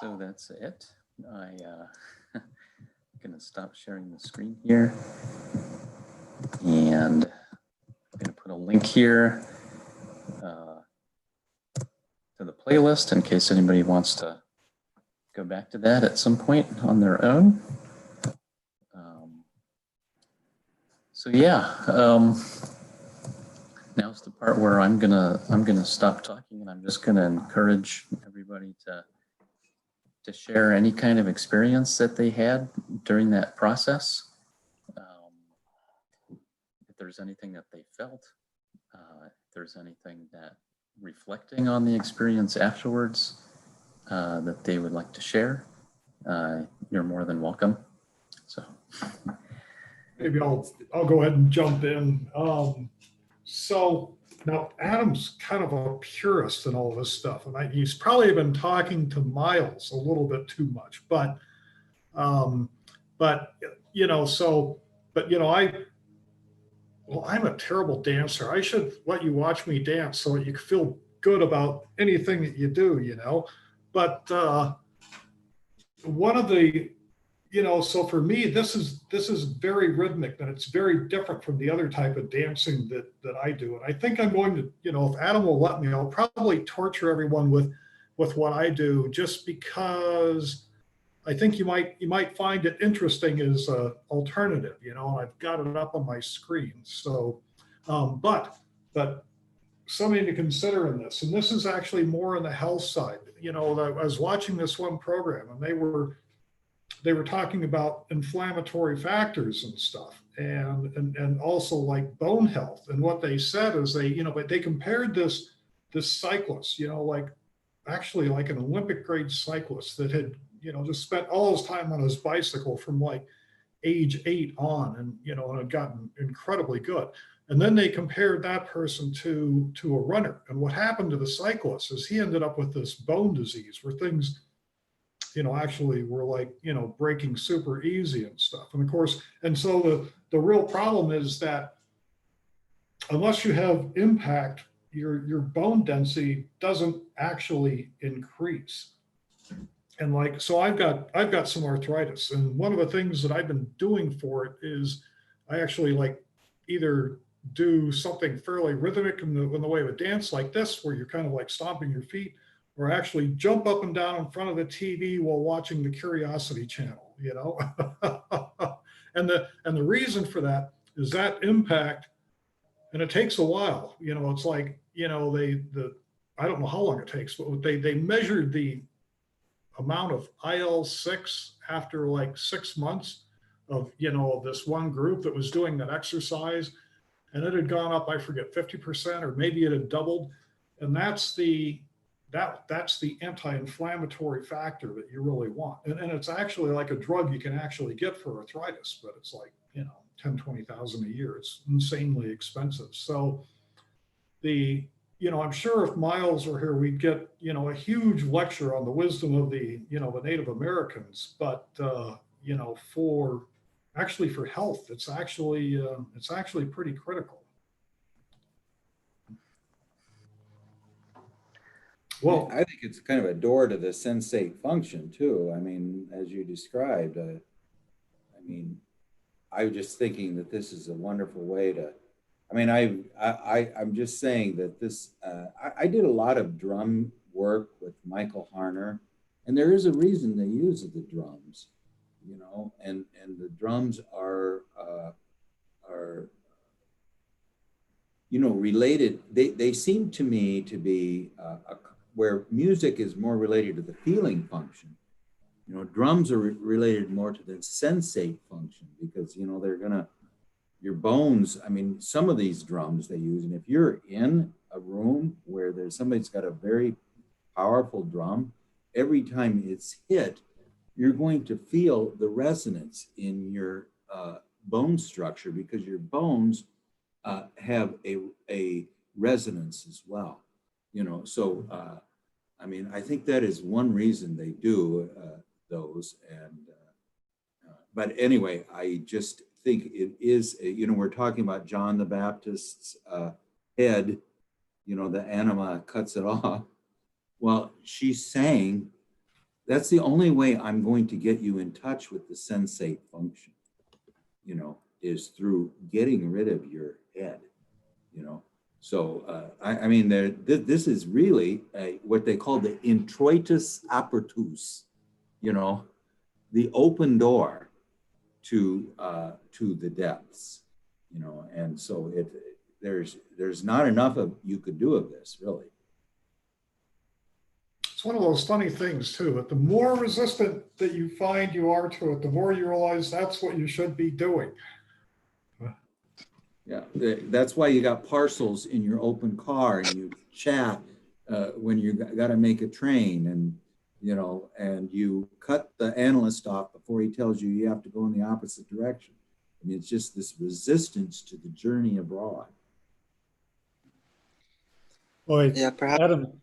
So that's it. I'm gonna stop sharing the screen here. And I'm gonna put a link here to the playlist in case anybody wants to go back to that at some point on their own. So yeah, now's the part where I'm gonna stop talking, and I'm just gonna encourage everybody to share any kind of experience that they had during that process. If there's anything that they felt, if there's anything that reflecting on the experience afterwards that they would like to share, you're more than welcome. So Maybe I'll go ahead and jump in. So now Adam's kind of a purist in all this stuff, and he's probably been talking to Miles a little bit too much, but you know, I'm a terrible dancer. I should let you watch me dance so that you can feel good about anything that you do, you know. But one of the, you know, so for me, this is very rhythmic, and it's very different from the other type of dancing that I do. And I think I'm going to, you know, if Adam will let me, I'll probably torture everyone with what I do, just because I think you might find it interesting as an alternative, you know. And I've got it up on my screen. So, but something to consider in this, and this is actually more on the health side. You know, I was watching this one program, and they were talking about inflammatory factors and stuff, and also like bone health. And what they said is but they compared this cyclist, you know, like actually like an Olympic grade cyclist that had, you know, just spent all his time on his bicycle from like age 8 on, and, you know, and had gotten incredibly good. And then they compared that person to a runner. And what happened to the cyclist is he ended up with this bone disease where things, you know, actually were like, you know, breaking super easy and stuff. And of course, and so the real problem is that unless you have impact, your bone density doesn't actually increase. And like, so I've got some arthritis, and one of the things that I've been doing for it is I actually like either do something fairly rhythmic in the way of a dance like this, where you're kind of like stomping your feet, or actually jump up and down in front of the TV while watching the Curiosity Channel, you know. and the reason for that is that impact, and it takes a while, you know. It's like, you know, I don't know how long it takes, but they measured the amount of IL-6 after like 6 months of, you know, this one group that was doing that exercise, and it had gone up, I forget, 50%, or maybe it had doubled. And that's the anti-inflammatory factor that you really want. And it's actually like a drug you can actually get for arthritis, but it's like, you know, 10, 20,000 a year. It's insanely expensive. So you know, I'm sure if Miles were here, we'd get, you know, a huge lecture on the wisdom of the, you know, the Native Americans. But, you know, for health, it's actually pretty critical. Well, I think it's kind of a door to the sensate function too. I mean, as you described, I mean, I was just thinking that this is a wonderful way to, I mean, I'm just saying that this, I did a lot of drum work with Michael Harner, and there is a reason they use the drums, you know, and the drums are you know, related. They seem to me to be where music is more related to the feeling function. You know, drums are related more to the sensate function, because, you know, they're gonna, your bones, I mean, some of these drums they use, and if you're in a room where there's somebody's got a very powerful drum, every time it's hit, you're going to feel the resonance in your bone structure, because your bones have a resonance as well, you know. So I mean, I think that is one reason they do those. And but anyway, I just think it is, you know, we're talking about John the Baptist's head, you know, the anima cuts it off. Well, she's saying that's the only way I'm going to get you in touch with the sensate function, you know, is through getting rid of your head, you know. So, I mean, this is really what they call the introitus apertus, you know, the open door to the depths, you know, and so there's not enough of you could do of this, really. It's one of those funny things too, that the more resistant that you find you are to it, the more you realize that's what you should be doing. Yeah, that's why you got parcels in your open car and you chat when you got to make a train, and you know, and you cut the analyst off before he tells you have to go in the opposite direction. I mean, it's just this resistance to the journey abroad. Boy, Yeah, perhaps. Adam,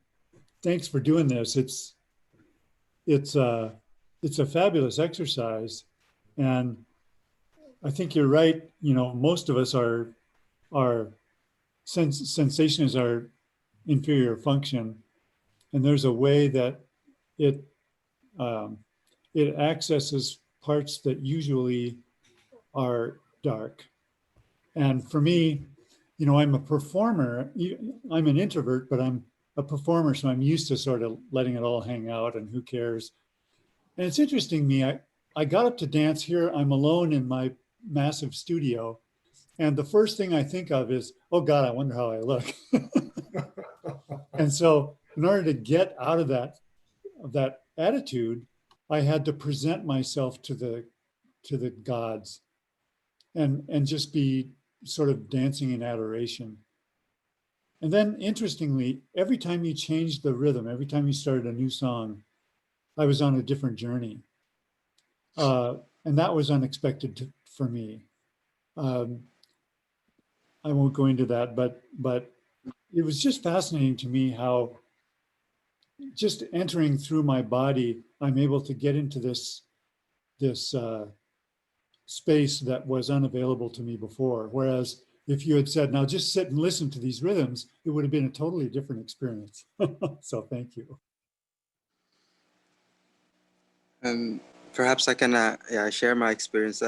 thanks for doing this. It's a fabulous exercise, and I think you're right. You know, most of us are sensation is our inferior function, and there's a way that it um, it accesses parts that usually are dark. And for me, you know, I'm a performer. I'm an introvert, but I'm a performer, so I'm used to sort of letting it all hang out and who cares. And it's interesting me. I got up to dance here. I'm alone in my massive studio. And the first thing I think of is, oh God, I wonder how I look. And so in order to get out of that attitude, I had to present myself to the gods and just be sort of dancing in adoration. And then interestingly, every time you changed the rhythm, every time you started a new song, I was on a different journey. And that was unexpected for me. I won't go into that, but it was just fascinating to me how just entering through my body, I'm able to get into this space that was unavailable to me before. Whereas if you had said, now just sit and listen to these rhythms, it would have been a totally different experience. So thank you. Perhaps I can yeah, share my experience.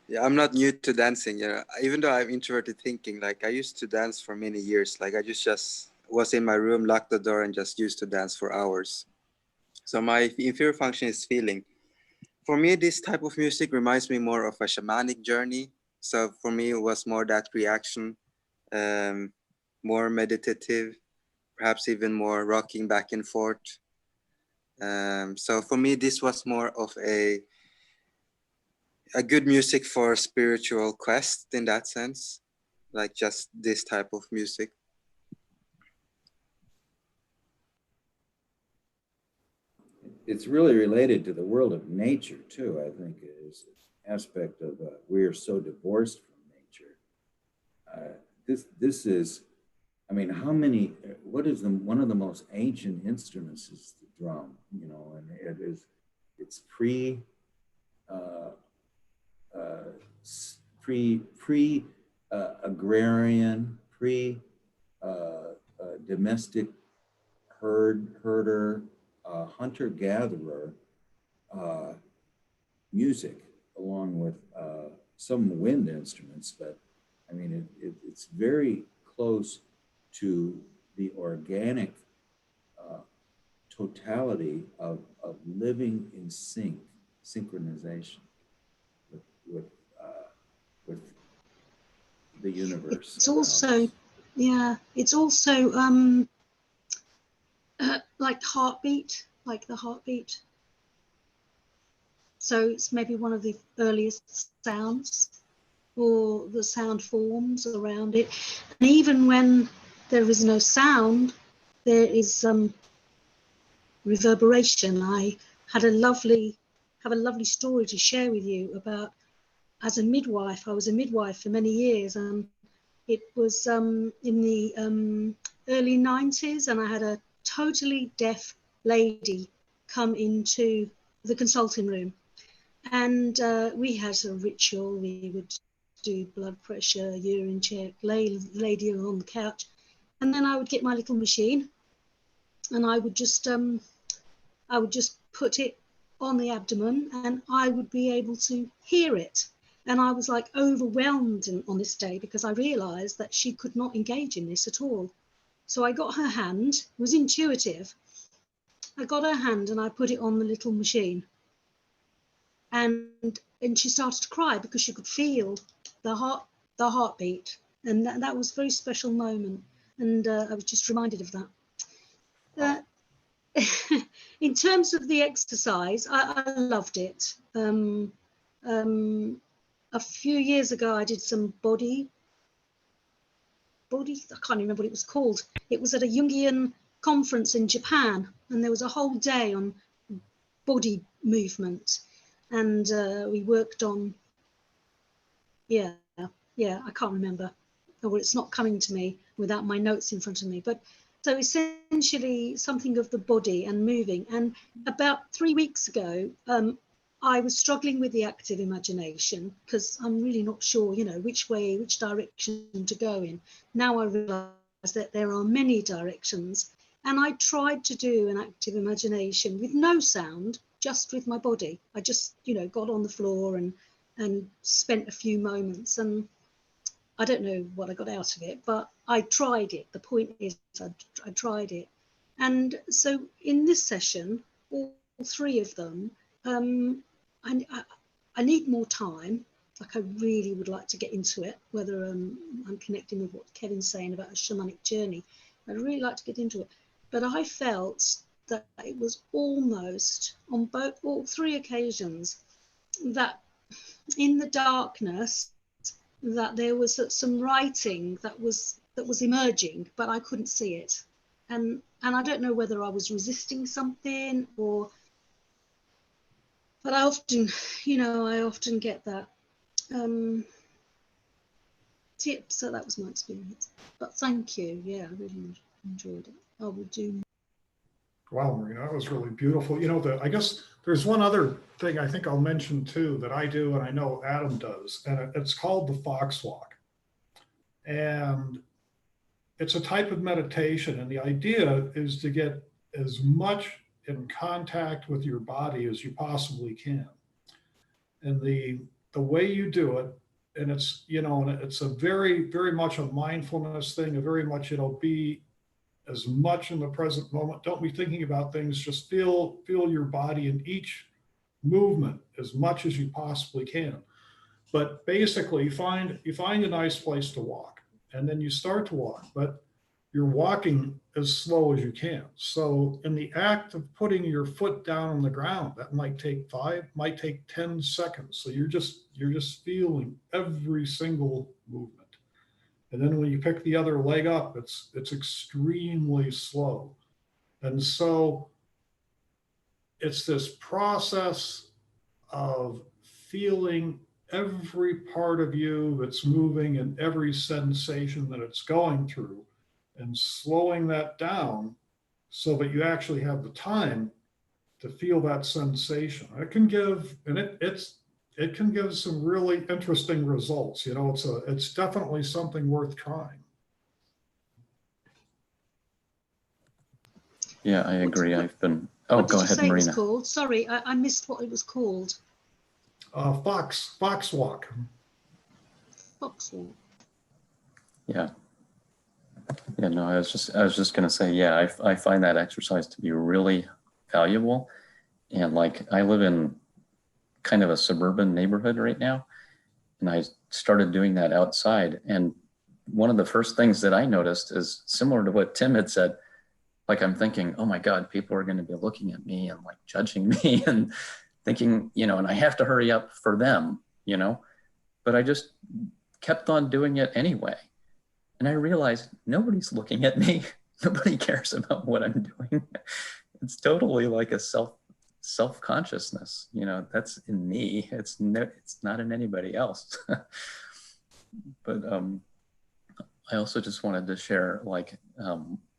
Yeah, I'm not new to dancing. You know, even though I'm introverted thinking, like I used to dance for many years. Like I just was in my room, locked the door, and just used to dance for hours. So my inferior function is feeling. For me, this type of music reminds me more of a shamanic journey. So for me, it was more that reaction, um, more meditative, perhaps even more rocking back and forth. So for me, this was more of a good music for spiritual quest in that sense, like just this type of music. It's really related to the world of nature too. I think it is an aspect of we are so divorced from nature. This is, I mean, how many? What is one of the most ancient instruments is the drum, you know, and it's agrarian, domestic herder, hunter gatherer music, along with some wind instruments. But I mean, it's very close to the organic totality of living in synchronization with the universe. It's also, yeah, it's also like heartbeat, like the heartbeat. So it's maybe one of the earliest sounds, or the sound forms around it. And even when there is no sound, there is reverberation. I have a lovely story to share with you about, as a midwife. I was a midwife for many years, and it was in the early 90s, and I had a totally deaf lady come into the consulting room, and we had a ritual. We would do blood pressure, urine check, lay lady on the couch, and then I would get my little machine, and I would just put it on the abdomen, and I would be able to hear it. And I was like overwhelmed on this day because I realized that she could not engage in this at all. So I got her hand, it was intuitive. I got her hand and I put it on the little machine. And she started to cry because she could feel the heartbeat. And that was a very special moment. And I was just reminded of that. In terms of the exercise, I loved it. A few years ago, I did some body, I can't remember what it was called. It was at a Jungian conference in Japan, and there was a whole day on body movement. And we worked on, yeah, I can't remember. Or it's not coming to me without my notes in front of me. But so essentially something of the body and moving. And about 3 weeks ago, I was struggling with the active imagination because I'm really not sure, which direction to go in. Now I realize that there are many directions. And I tried to do an active imagination with no sound, just with my body. I just, got on the floor and spent a few moments, and I don't know what I got out of it, but I tried it. The point is I tried it. And so in this session, all three of them, I need more time. Like I really would like to get into it, whether I'm connecting with what Kevin's saying about a shamanic journey. I'd really like to get into it. But I felt that it was almost on all three occasions that in the darkness, that there was some writing that was emerging, but I couldn't see it. And I don't know whether I was resisting something but I often get that tip. So that was my experience. But thank you. Yeah, I really enjoyed it. I will do. Wow, Marina, that was really beautiful. I guess there's one other thing I think I'll mention too that I do, and I know Adam does, and it's called the Fox Walk. And it's a type of meditation, and the idea is to get as much in contact with your body as you possibly can. And the way you do it, and it's a very, very much a mindfulness thing, a very much, be as much in the present moment. Don't be thinking about things, just feel your body in each movement as much as you possibly can. But basically you find a nice place to walk, and then you start to walk, but you're walking as slow as you can. So in the act of putting your foot down on the ground, that might take 10 seconds. So you're just feeling every single movement. And then when you pick the other leg up, it's extremely slow. And so it's this process of feeling every part of you that's moving and every sensation that it's going through, and slowing that down so that you actually have the time to feel that sensation. It can give, and it can give some really interesting results. It's definitely something worth trying. Yeah, I agree. What go did you ahead, say it was Marina. called? Sorry, I missed what it was called. Fox Walk. Fox Walk. Yeah. Yeah, no, I was just going to say, yeah, I find that exercise to be really valuable. And like, I live in kind of a suburban neighborhood right now, and I started doing that outside. And one of the first things that I noticed is similar to what Tim had said. Like, I'm thinking, oh my God, people are going to be looking at me and like judging me and thinking, and I have to hurry up for them, but I just kept on doing it anyway. And I realized nobody's looking at me. Nobody cares about what I'm doing. It's totally like a self-consciousness, that's in me. It's not in anybody else. But I also just wanted to share, like,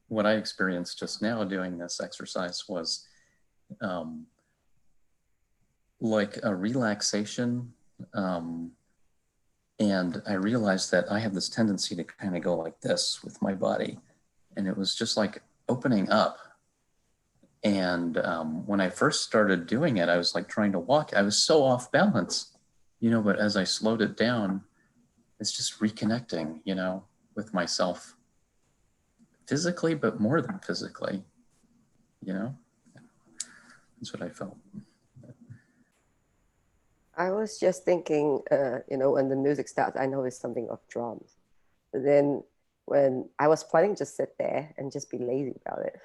what I experienced just now doing this exercise was like a relaxation. And I realized that I have this tendency to kind of go like this with my body. And it was just like opening up. And when I first started doing it, I was like trying to walk. I was so off balance. you know, but as I slowed it down, it's just reconnecting, you know, with myself physically, but more than physically, you know, that's what I felt. I was just thinking, you know, when the music starts, I know it's something of drums. But then when I was planning to just sit there and just be lazy about it.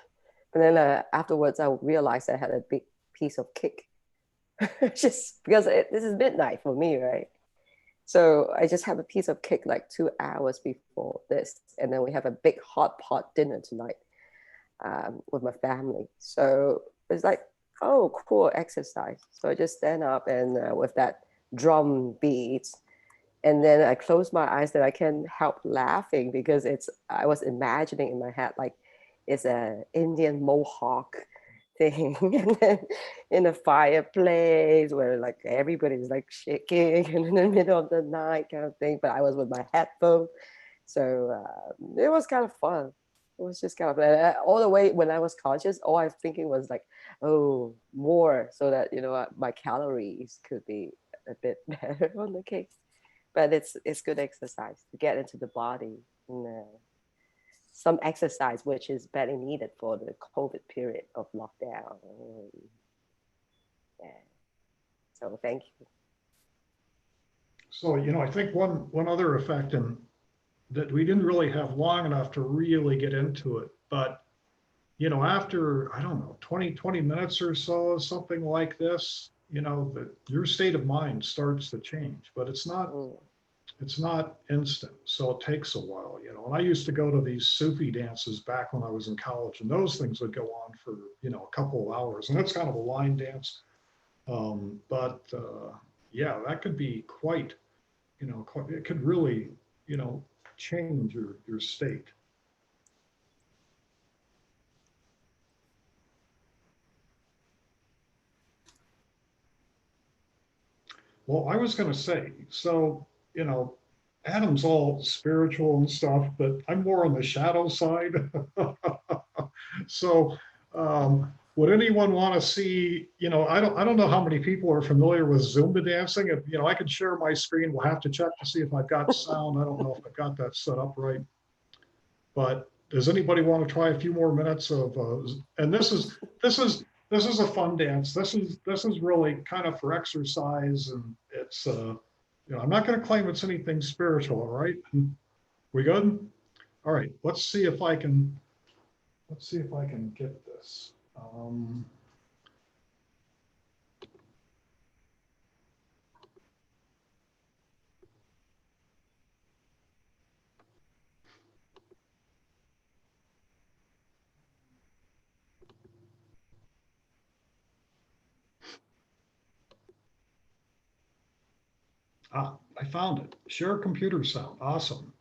But then afterwards, I realized I had a big piece of cake. Just because this is midnight for me, right? So I just have a piece of cake like 2 hours before this. And then we have a big hot pot dinner tonight with my family. So it's like, oh, cool exercise. So I just stand up and with that drum beats, and then I close my eyes that I can't help laughing because I was imagining in my head like it's a Indian mohawk thing, and then in a fireplace where like everybody's like shaking and in the middle of the night kind of thing. But I was with my headphones, so it was kind of fun. It was just kind of all the way when I was conscious. All I was thinking was like, oh, more so that you know my calories could be a bit better on the cake. But it's good exercise to get into the body. And, some exercise which is badly needed for the COVID period of lockdown. Yeah. So thank you. So, you know, I think one other effect, and that we didn't really have long enough to really get into it, but you know, after, I don't know, 20 minutes or so, something like this, you know, that your state of mind starts to change, but it's not instant. So it takes a while, you know. And I used to go to these Sufi dances back when I was in college, and those things would go on for, you know, a couple of hours. And that's kind of a line dance. Yeah, that could be quite, you know, it could really, you know, change your state. Well, I was going to say, so, you know, Adam's all spiritual and stuff, but I'm more on the shadow side. So, would anyone want to see, you know, I don't know how many people are familiar with Zumba dancing. If, you know, I could share my screen. We'll have to check to see if I've got sound. I don't know if I've got that set up right. But does anybody want to try a few more minutes of, and this is a fun dance. This is really kind of for exercise, and it's, you know, I'm not going to claim it's anything spiritual. All right, we good? All right, let's see if I can get this. I found it. Share computer sound. Awesome.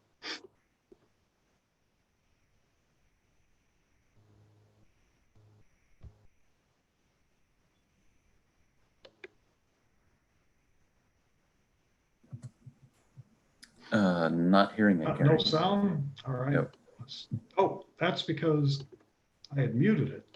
Not hearing it, No Gary. sound. All right. Yep. Oh, that's because I had muted it.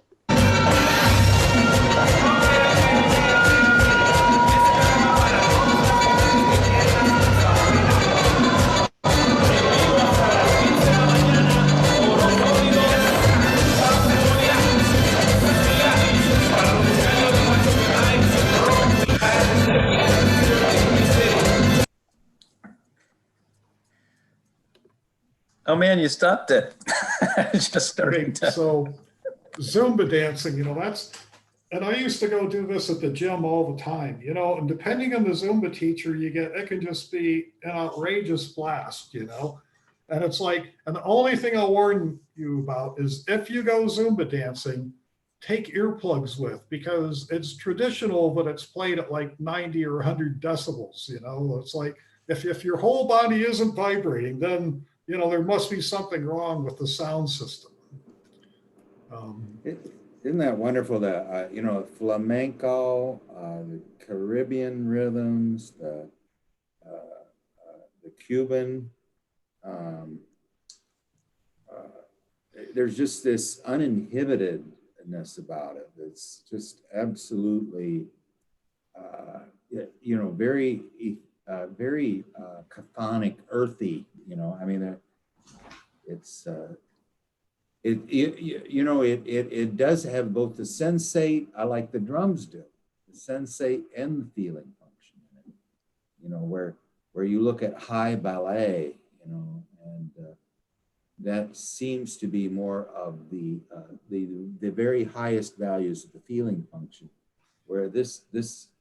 Oh man, you stopped it. Just starting Okay, to. so Zumba dancing, you know, and I used to go do this at the gym all the time, you know, and depending on the Zumba teacher you get, it can just be an outrageous blast, you know. And it's like, and the only thing I'll warn you about is if you go Zumba dancing, take earplugs with, because it's traditional, but it's played at like 90 or 100 decibels, you know. It's like, if your whole body isn't vibrating, then, you know, there must be something wrong with the sound system. Isn't that wonderful that, you know, flamenco, the Caribbean rhythms, the Cuban, there's just this uninhibitedness about it. It's just absolutely, you know, very chthonic, earthy, you know, I mean, it's, you know, it does have both the sensate, I like the drums do, the sensate and the feeling function in it. You know, where you look at high ballet, you know, and that seems to be more of the very highest values of the feeling function, where this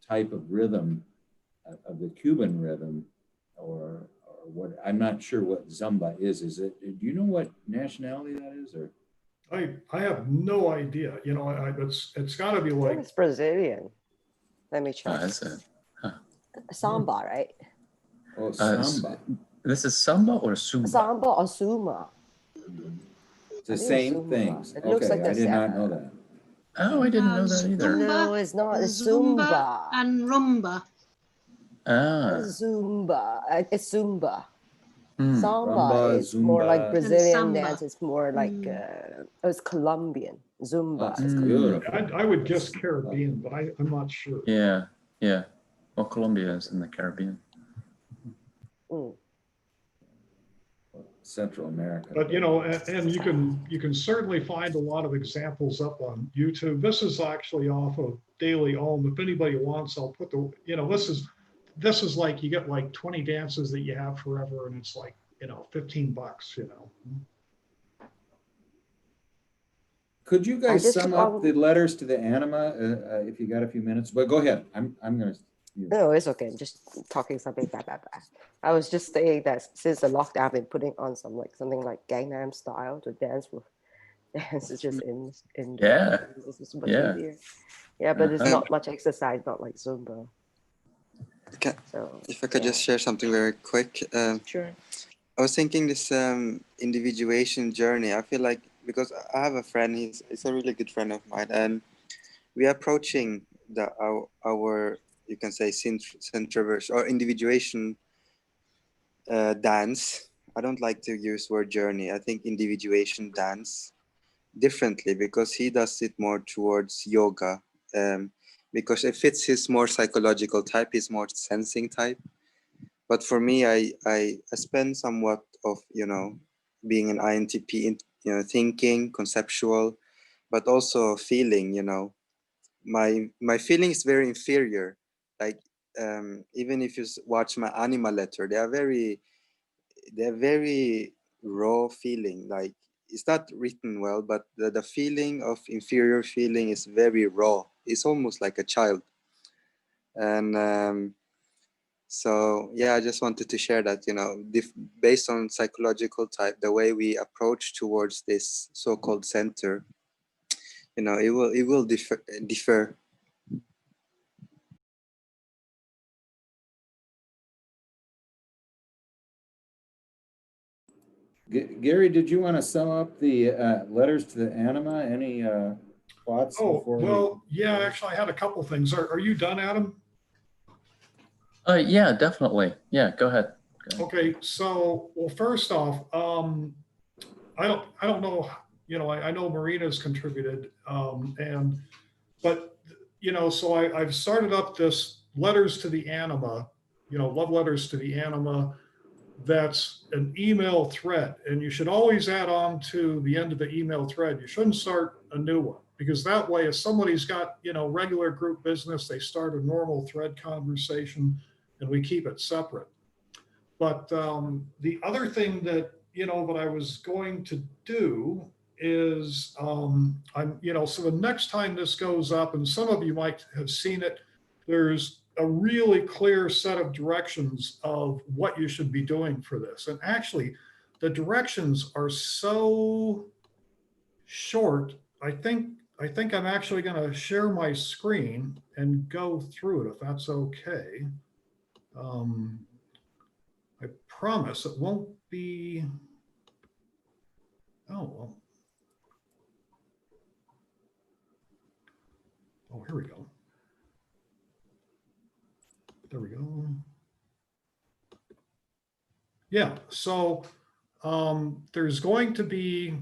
type of rhythm, of the Cuban rhythm, or what, I'm not sure what Zumba is. Is it, do you know what nationality that is, or? I have no idea. You know, it's got to be I think like, it's Brazilian. Let me Oh, check. is it? Huh. Samba, right? Oh, S- samba. This is samba or zumba? Samba or Zuma? It's the I think it's same Zumba. things. It looks Okay, like I the did not know that. Oh, I didn't know that either. No, it's not. It's Zumba Zumba. and rumba. Ah, Zumba. It's Zumba. hmm. Samba Rumba, is more like Zumba. Brazilian samba. dance. It's more like it's Colombian. Zumba That's is beautiful. Colombian. I would guess Caribbean, but I'm not sure. Yeah, yeah. Well, Colombia is in the Caribbean. Mm. Central America. But you know, and you can certainly find a lot of examples up on YouTube. This is actually off of Daily Ohm. If anybody wants, I'll put the, you know, this is like you get like 20 dances that you have forever, and it's like, you know, $15, you know. Could you guys just sum up the letters to the anima, if you got a few minutes? But go ahead. I'm gonna. No, it's okay. I'm just talking something blah. I was just saying that since the lockdown, I've been putting on something like Gangnam Style to dance with. Dance is just in Yeah. This is much Yeah. easier. Yeah, but it's Uh-huh. not much exercise, not like Zumba. Okay. So If I could just share something very quick. sure. I was thinking this individuation journey. I feel like, because I have a friend, he's a really good friend of mine, and we are approaching our you can say centriverse or individuation dance. I don't like to use word journey. I think individuation dance differently, because he does it more towards yoga, because it fits his more psychological type, his more sensing type. But for me, I spend somewhat of, you know, being an INTP, you know, thinking, conceptual, but also feeling, you know, my feeling is very inferior. Like, even if you watch my anima letter, they're very raw feeling. Like, it's not written well, but the feeling of inferior feeling is very raw. It's almost like a child. And so yeah, I just wanted to share that, you know, based on psychological type, the way we approach towards this so-called center, you know, it will differ. Gary, did you want to sum up the letters to the anima? Any thoughts? Oh, before well, yeah, actually I had a couple things. Are you done, Adam? Yeah, definitely. Yeah, go ahead. Okay, so, well, first off, I don't know, you know, I know Marina's contributed, but you know, so I've started up this letters to the anima, you know, love letters to the anima. That's an email thread, and you should always add on to the end of the email thread. You shouldn't start a new one, because that way, if somebody's got, you know, regular group business, they start a normal thread conversation, and we keep it separate. But the other thing that, you know, that I was going to do is I'm, you know, so the next time this goes up, and some of you might have seen it, there's a really clear set of directions of what you should be doing for this. And actually, the directions are so short. I think I'm actually going to share my screen and go through it, if that's okay. I promise it won't be. Oh, well. Oh, here we go. There we go. Yeah, so there's going to be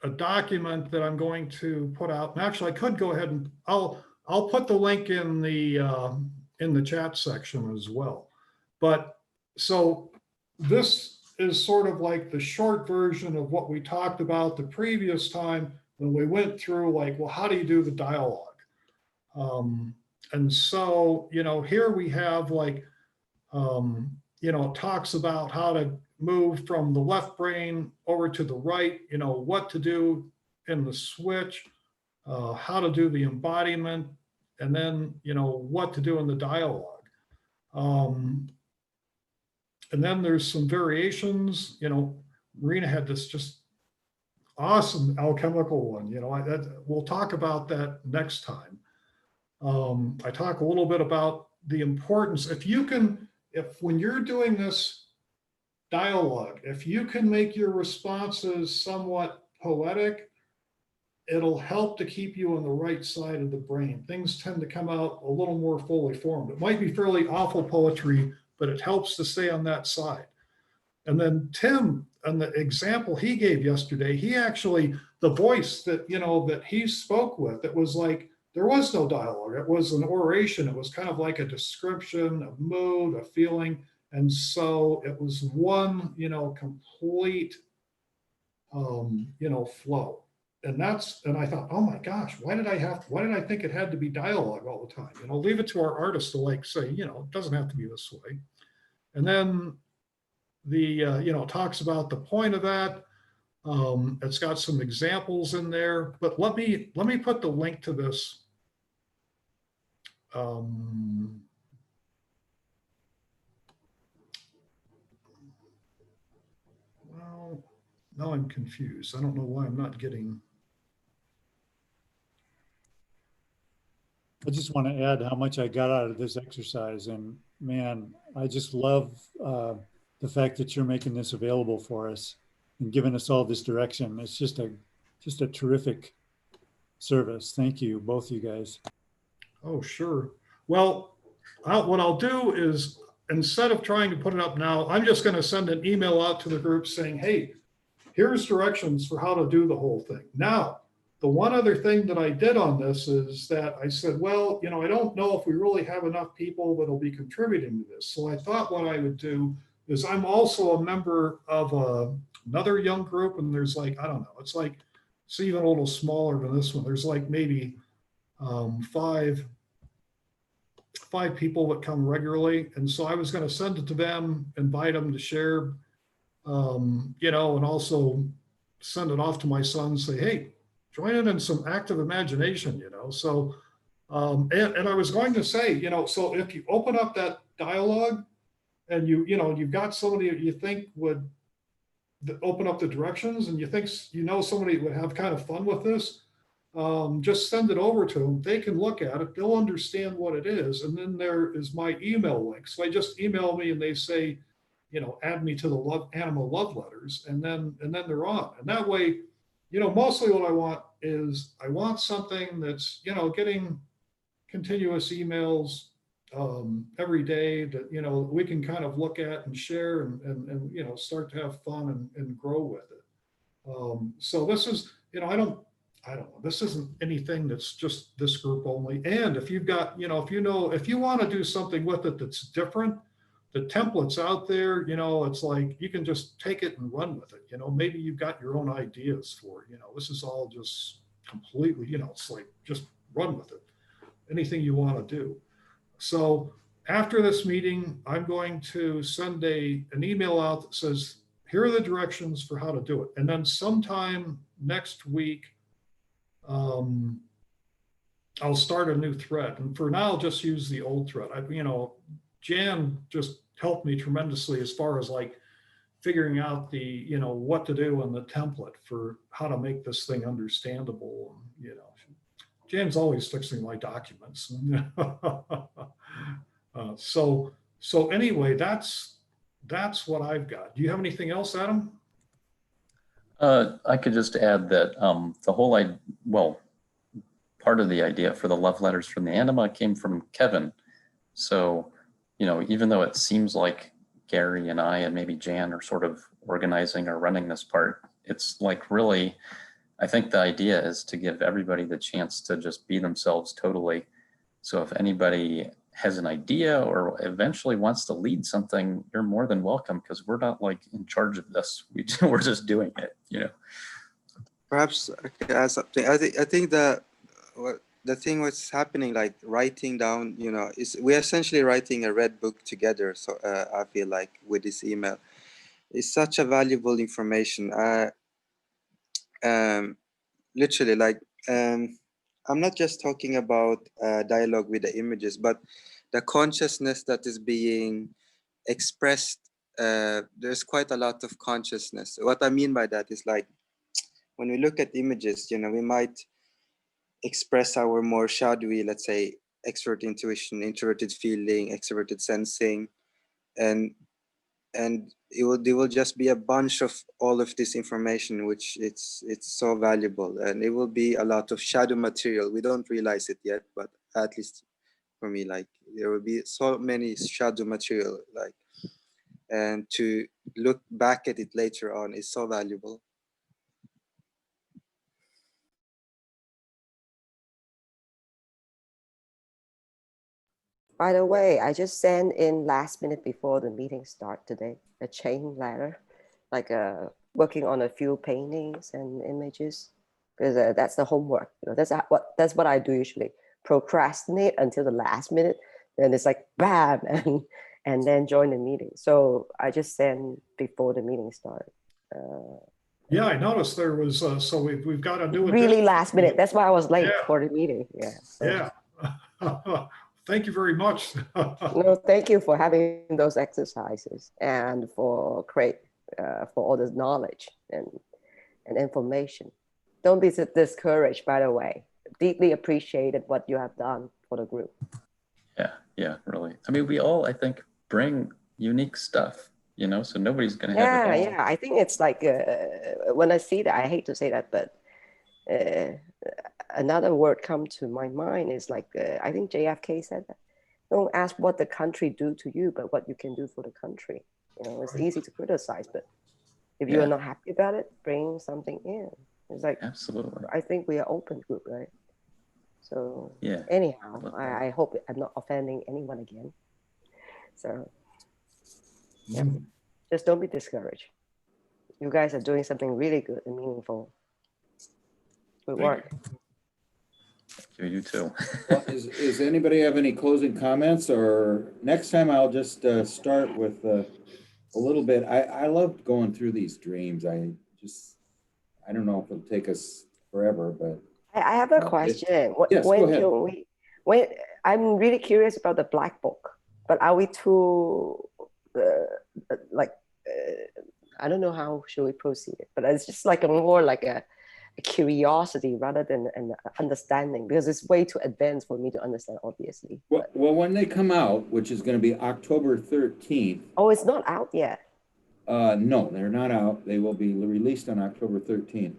a document that I'm going to put out. And actually, I could go ahead and I'll put the link in in the chat section as well. But so this is sort of like the short version of what we talked about the previous time when we went through, like, well, how do you do the dialogue? And so, you know, here we have like, you know, it talks about how to move from the left brain over to the right, you know, what to do in the switch, how to do the embodiment, and then, you know, what to do in the dialogue. And then there's some variations, you know, Marina had this just awesome alchemical one, you know, we'll talk about that next time. I talk a little bit about the importance, if when you're doing this dialogue, if you can make your responses somewhat poetic, it'll help to keep you on the right side of the brain. Things tend to come out a little more fully formed. It might be fairly awful poetry, but it helps to stay on that side. And then Tim, and the example he gave yesterday, he actually, the voice that, you know, that he spoke with, it was like, there was no dialogue. It was an oration. It was kind of like a description, a mood, a feeling. And so it was one, you know, complete, you know, flow. And I thought, oh my gosh, why did I think it had to be dialogue all the time? You know, leave it to our artists to like say, you know, it doesn't have to be this way. And then you know, talks about the point of that. It's got some examples in there, but let me put the link to this. Well, now I'm confused. I don't know why I'm not getting. I just want to add how much I got out of this exercise, and man, I just love the fact that you're making this available for us and giving us all this direction. It's just a terrific service. Thank you, both you guys. Oh, sure. Well, what I'll do is, instead of trying to put it up now, I'm just going to send an email out to the group saying, hey, here's directions for how to do the whole thing. Now, the one other thing that I did on this is that I said, well, you know, I don't know if we really have enough people that'll be contributing to this. So I thought what I would do is, I'm also a member of another Jung group, and there's like, I don't know, it's even a little smaller than this one. There's like maybe five people that come regularly. And so I was going to send it to them, invite them to share, you know, and also send it off to my son, say, hey, join in some active imagination, you know. So, and I was going to say, you know, so if you open up that dialogue and you know, you've got somebody that you think would open up the directions, and you think, you know, somebody would have kind of fun with this, just send it over to them. They can look at it, they'll understand what it is. And then there is my email link. So they just email me and they say, you know, add me to the animal love letters, and then they're on. And that way, you know, mostly what I want is, I want something that's, you know, getting continuous emails every day that, you know, we can kind of look at and share and you know, start to have fun and grow with it. So this is, you know, I don't know, this isn't anything that's just this group only. And if you've got, you know, if you want to do something with it that's different, the template's out there, you know, it's like, you can just take it and run with it. You know, maybe you've got your own ideas for it. You know, this is all just completely, you know, it's like, just run with it. Anything you want to do. So after this meeting, I'm going to send an email out that says, here are the directions for how to do it. And then sometime next week, I'll start a new thread. And for now, I'll just use the old thread. You know, Jan just helped me tremendously as far as like figuring out the, you know, what to do in the template for how to make this thing understandable. You know, Jan's always fixing my documents. So anyway, that's what I've got. Do you have anything else, Adam? I could just add that the whole, part of the idea for the love letters from the anima came from Kevin. So, you know, even though it seems like Gary and I and maybe Jan are sort of organizing or running this part, it's like really, I think the idea is to give everybody the chance to just be themselves totally. So if anybody has an idea or eventually wants to lead something, you're more than welcome, because we're not like in charge of this. We're just doing it, you know. Perhaps I could add something. I think the thing what's happening, like writing down, you know, is we're essentially writing a red book together. So I feel like with this email, it's such a valuable information. Literally, like I'm not just talking about dialogue with the images, but the consciousness that is being expressed. There's quite a lot of consciousness. What I mean by that is, like, when we look at images, you know, we might express our more shadowy, let's say, extrovert intuition, introverted feeling, extroverted sensing, and there will just be a bunch of all of this information, which it's so valuable, and it will be a lot of shadow material. We don't realize it yet, but at least for me, like, there will be so many shadow material, like, and to look back at it later on is so valuable. By the way, I just sent in last minute before the meeting start today, a chain letter, like working on a few paintings and images, because that's the homework. You know, that's what I do usually. Procrastinate until the last minute, then it's like bam, and then join the meeting. So I just sent before the meeting started. Yeah, I noticed there was, so we've got to do it. Really last minute. That's why I was late Yeah. for the meeting. Yeah. So. Yeah. Thank you very much. No, thank you for having those exercises and for all this knowledge and information. Don't be discouraged, by the way. Deeply appreciated what you have done for the group. Yeah, really. I mean, we all, I think, bring unique stuff, you know, so nobody's going to have it all. Yeah, I think it's like, when I see that, I hate to say that, but another word come to my mind is like, I think JFK said that. Don't ask what the country do to you, but what you can do for the country. You know, it's easy to criticize, but if you are not happy about it, bring something in. It's like, absolutely. I think we are open group, right? So yeah. Anyhow, I hope I'm not offending anyone again. So yeah, just don't be discouraged. You guys are doing something really good and meaningful. Good work. You too. Well, is anybody have any closing comments? Or next time I'll just start with a little bit. I loved going through these dreams. I don't know if it'll take us forever, but I have a question. Yes, go ahead. When I'm really curious about the black book, but are we too I don't know how should we proceed it, but it's just like more like a curiosity rather than an understanding, because it's way too advanced for me to understand, obviously. Well, when they come out, which is going to be October 13th. Oh, it's not out yet. No, they're not out. They will be released on October 13th.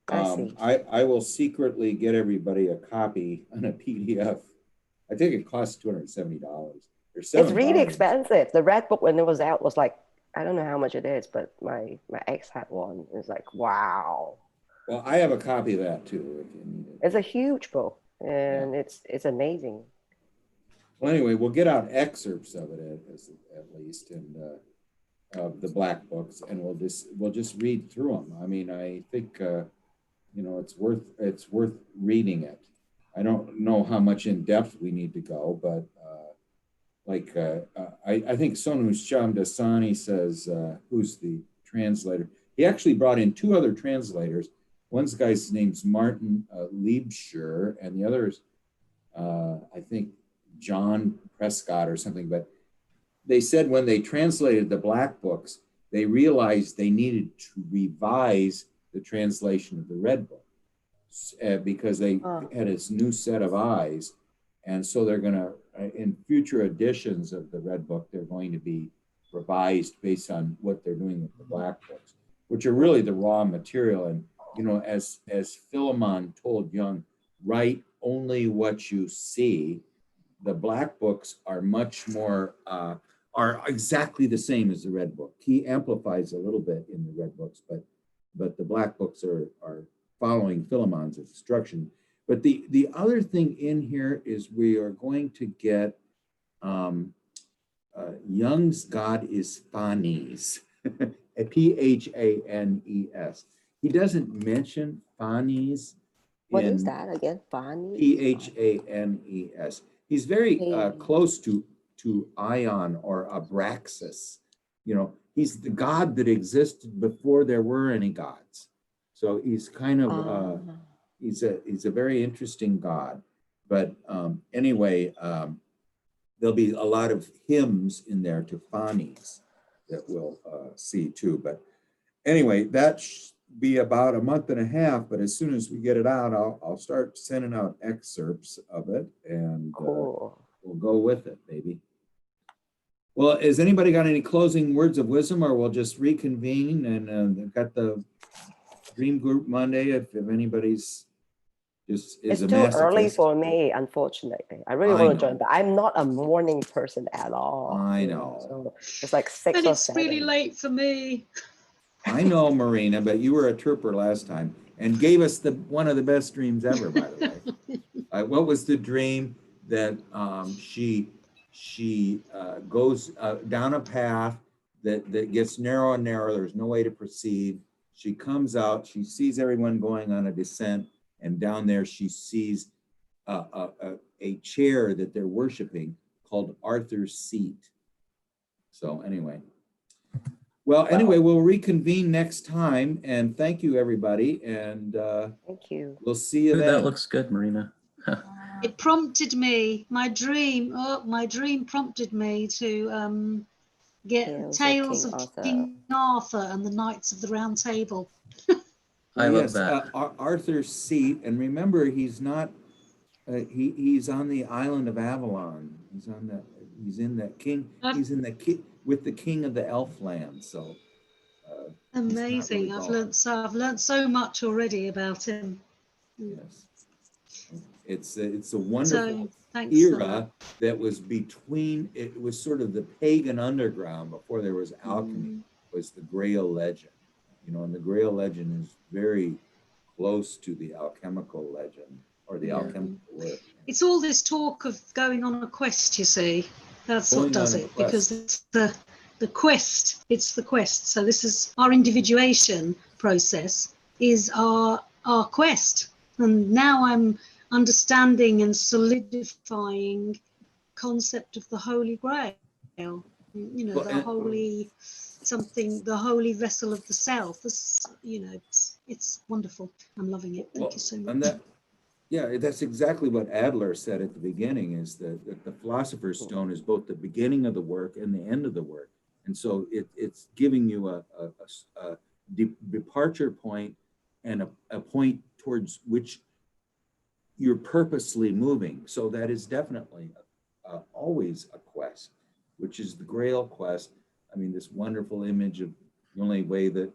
I see. I will secretly get everybody a copy on a PDF. I think it costs $270. There's 7 It's really volumes. expensive. The red book when it was out was like, I don't know how much it is, but my ex had one. It's like, wow. Well, I have a copy of that too, if you need it. It's a huge book, and it's amazing. Well, anyway, we'll get out excerpts of it at least, and of the black books, and we'll just read through them. I mean, I think you know, it's worth reading it. I don't know how much in depth we need to go, but I think Sonu Shamdasani says, who's the translator? He actually brought in 2 other translators. One guy's name's Martin Liebscher, and the other is, I think, John Prescott or something. But they said when they translated the black books, they realized they needed to revise the translation of the red book because they had this new set of eyes. And so they're going to, in future editions of the red book, they're going to be revised based on what they're doing with the black books, which are really the raw material. And, you know, as Philemon told Jung, write only what you see. The black books are much more, are exactly the same as the red book. He amplifies a little bit in the red books, but the black books are following Philemon's instruction. But the other thing in here is we are going to get Jung's God is Phanes, Phanes. He doesn't mention Phanes. What is that again? Funny? Phanes. He's very close to Ion or Abraxas. You know, he's the God that existed before there were any gods. So he's kind of he's a very interesting God. But anyway, there'll be a lot of hymns in there to Phanes that we'll see too. But anyway, that be about a month and a half, but as soon as we get it out, I'll start sending out excerpts of it, and Cool. we'll go with it, maybe. Well, has anybody got any closing words of wisdom, or we'll just reconvene? And got the Dream Group Monday, if anybody's just is It's a too early masochist. for me, unfortunately. I really I want know. to join, but I'm not a morning person at all. I you know. So it's like 6 And or it's 7. really late for me. I know, Marina, but you were a trooper last time and gave us one of the best dreams ever, by the way. What was the dream that she goes down a path that gets narrow and narrow. There's no way to proceed. She comes out. She sees everyone going on a descent, and down there she sees a chair that they're worshiping called Arthur's seat. So anyway. Well, anyway, we'll reconvene next time, and thank you, everybody, and Thank you. we'll see you Ooh, then. that looks good, Marina. It prompted me, my dream prompted me to get Tales of King Arthur and the Knights of the Round Table. I love that. Arthur's seat, and remember, he's not. He's on the island of Avalon. He's in the king. He's in the with the king of the elf land. So amazing. I've learned so much already about him. Yes, it's a wonderful thanks era that was between. It was sort of the pagan underground before there was alchemy. Was the Grail legend, and the Grail legend is very close to the alchemical legend or the alchemical work. It's all this talk of going on a quest, you see. That's what does it, because it's the quest. It's the quest. So this is our individuation process is our quest. And now I'm understanding and solidifying concept of the Holy Grail. The holy something, the holy vessel of the self. It's wonderful. I'm loving it. Thank you so much. And that's exactly what Adler said at the beginning, is that the Philosopher's Stone is both the beginning of the work and the end of the work. And so it's giving you a departure point and a point towards which you're purposely moving. So that is definitely always a quest, which is the Grail quest. I mean, this wonderful image of the only way that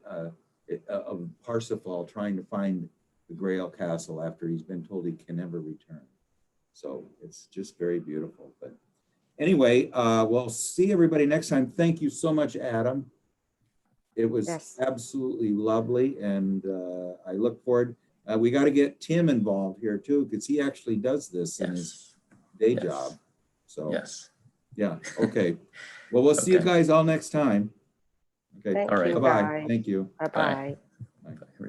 of Parsifal trying to find the Grail castle after he's been told he can never return. So it's just very beautiful. But anyway, we'll see everybody next time. Thank you so much, Adam. It was absolutely lovely, and I look forward. We got to get Tim involved here too, because he actually does this in his day job. So yeah, okay. Well, we'll see you guys all next time. Okay. Thank all right. you, Bye-bye. guys. Thank you. Bye-bye.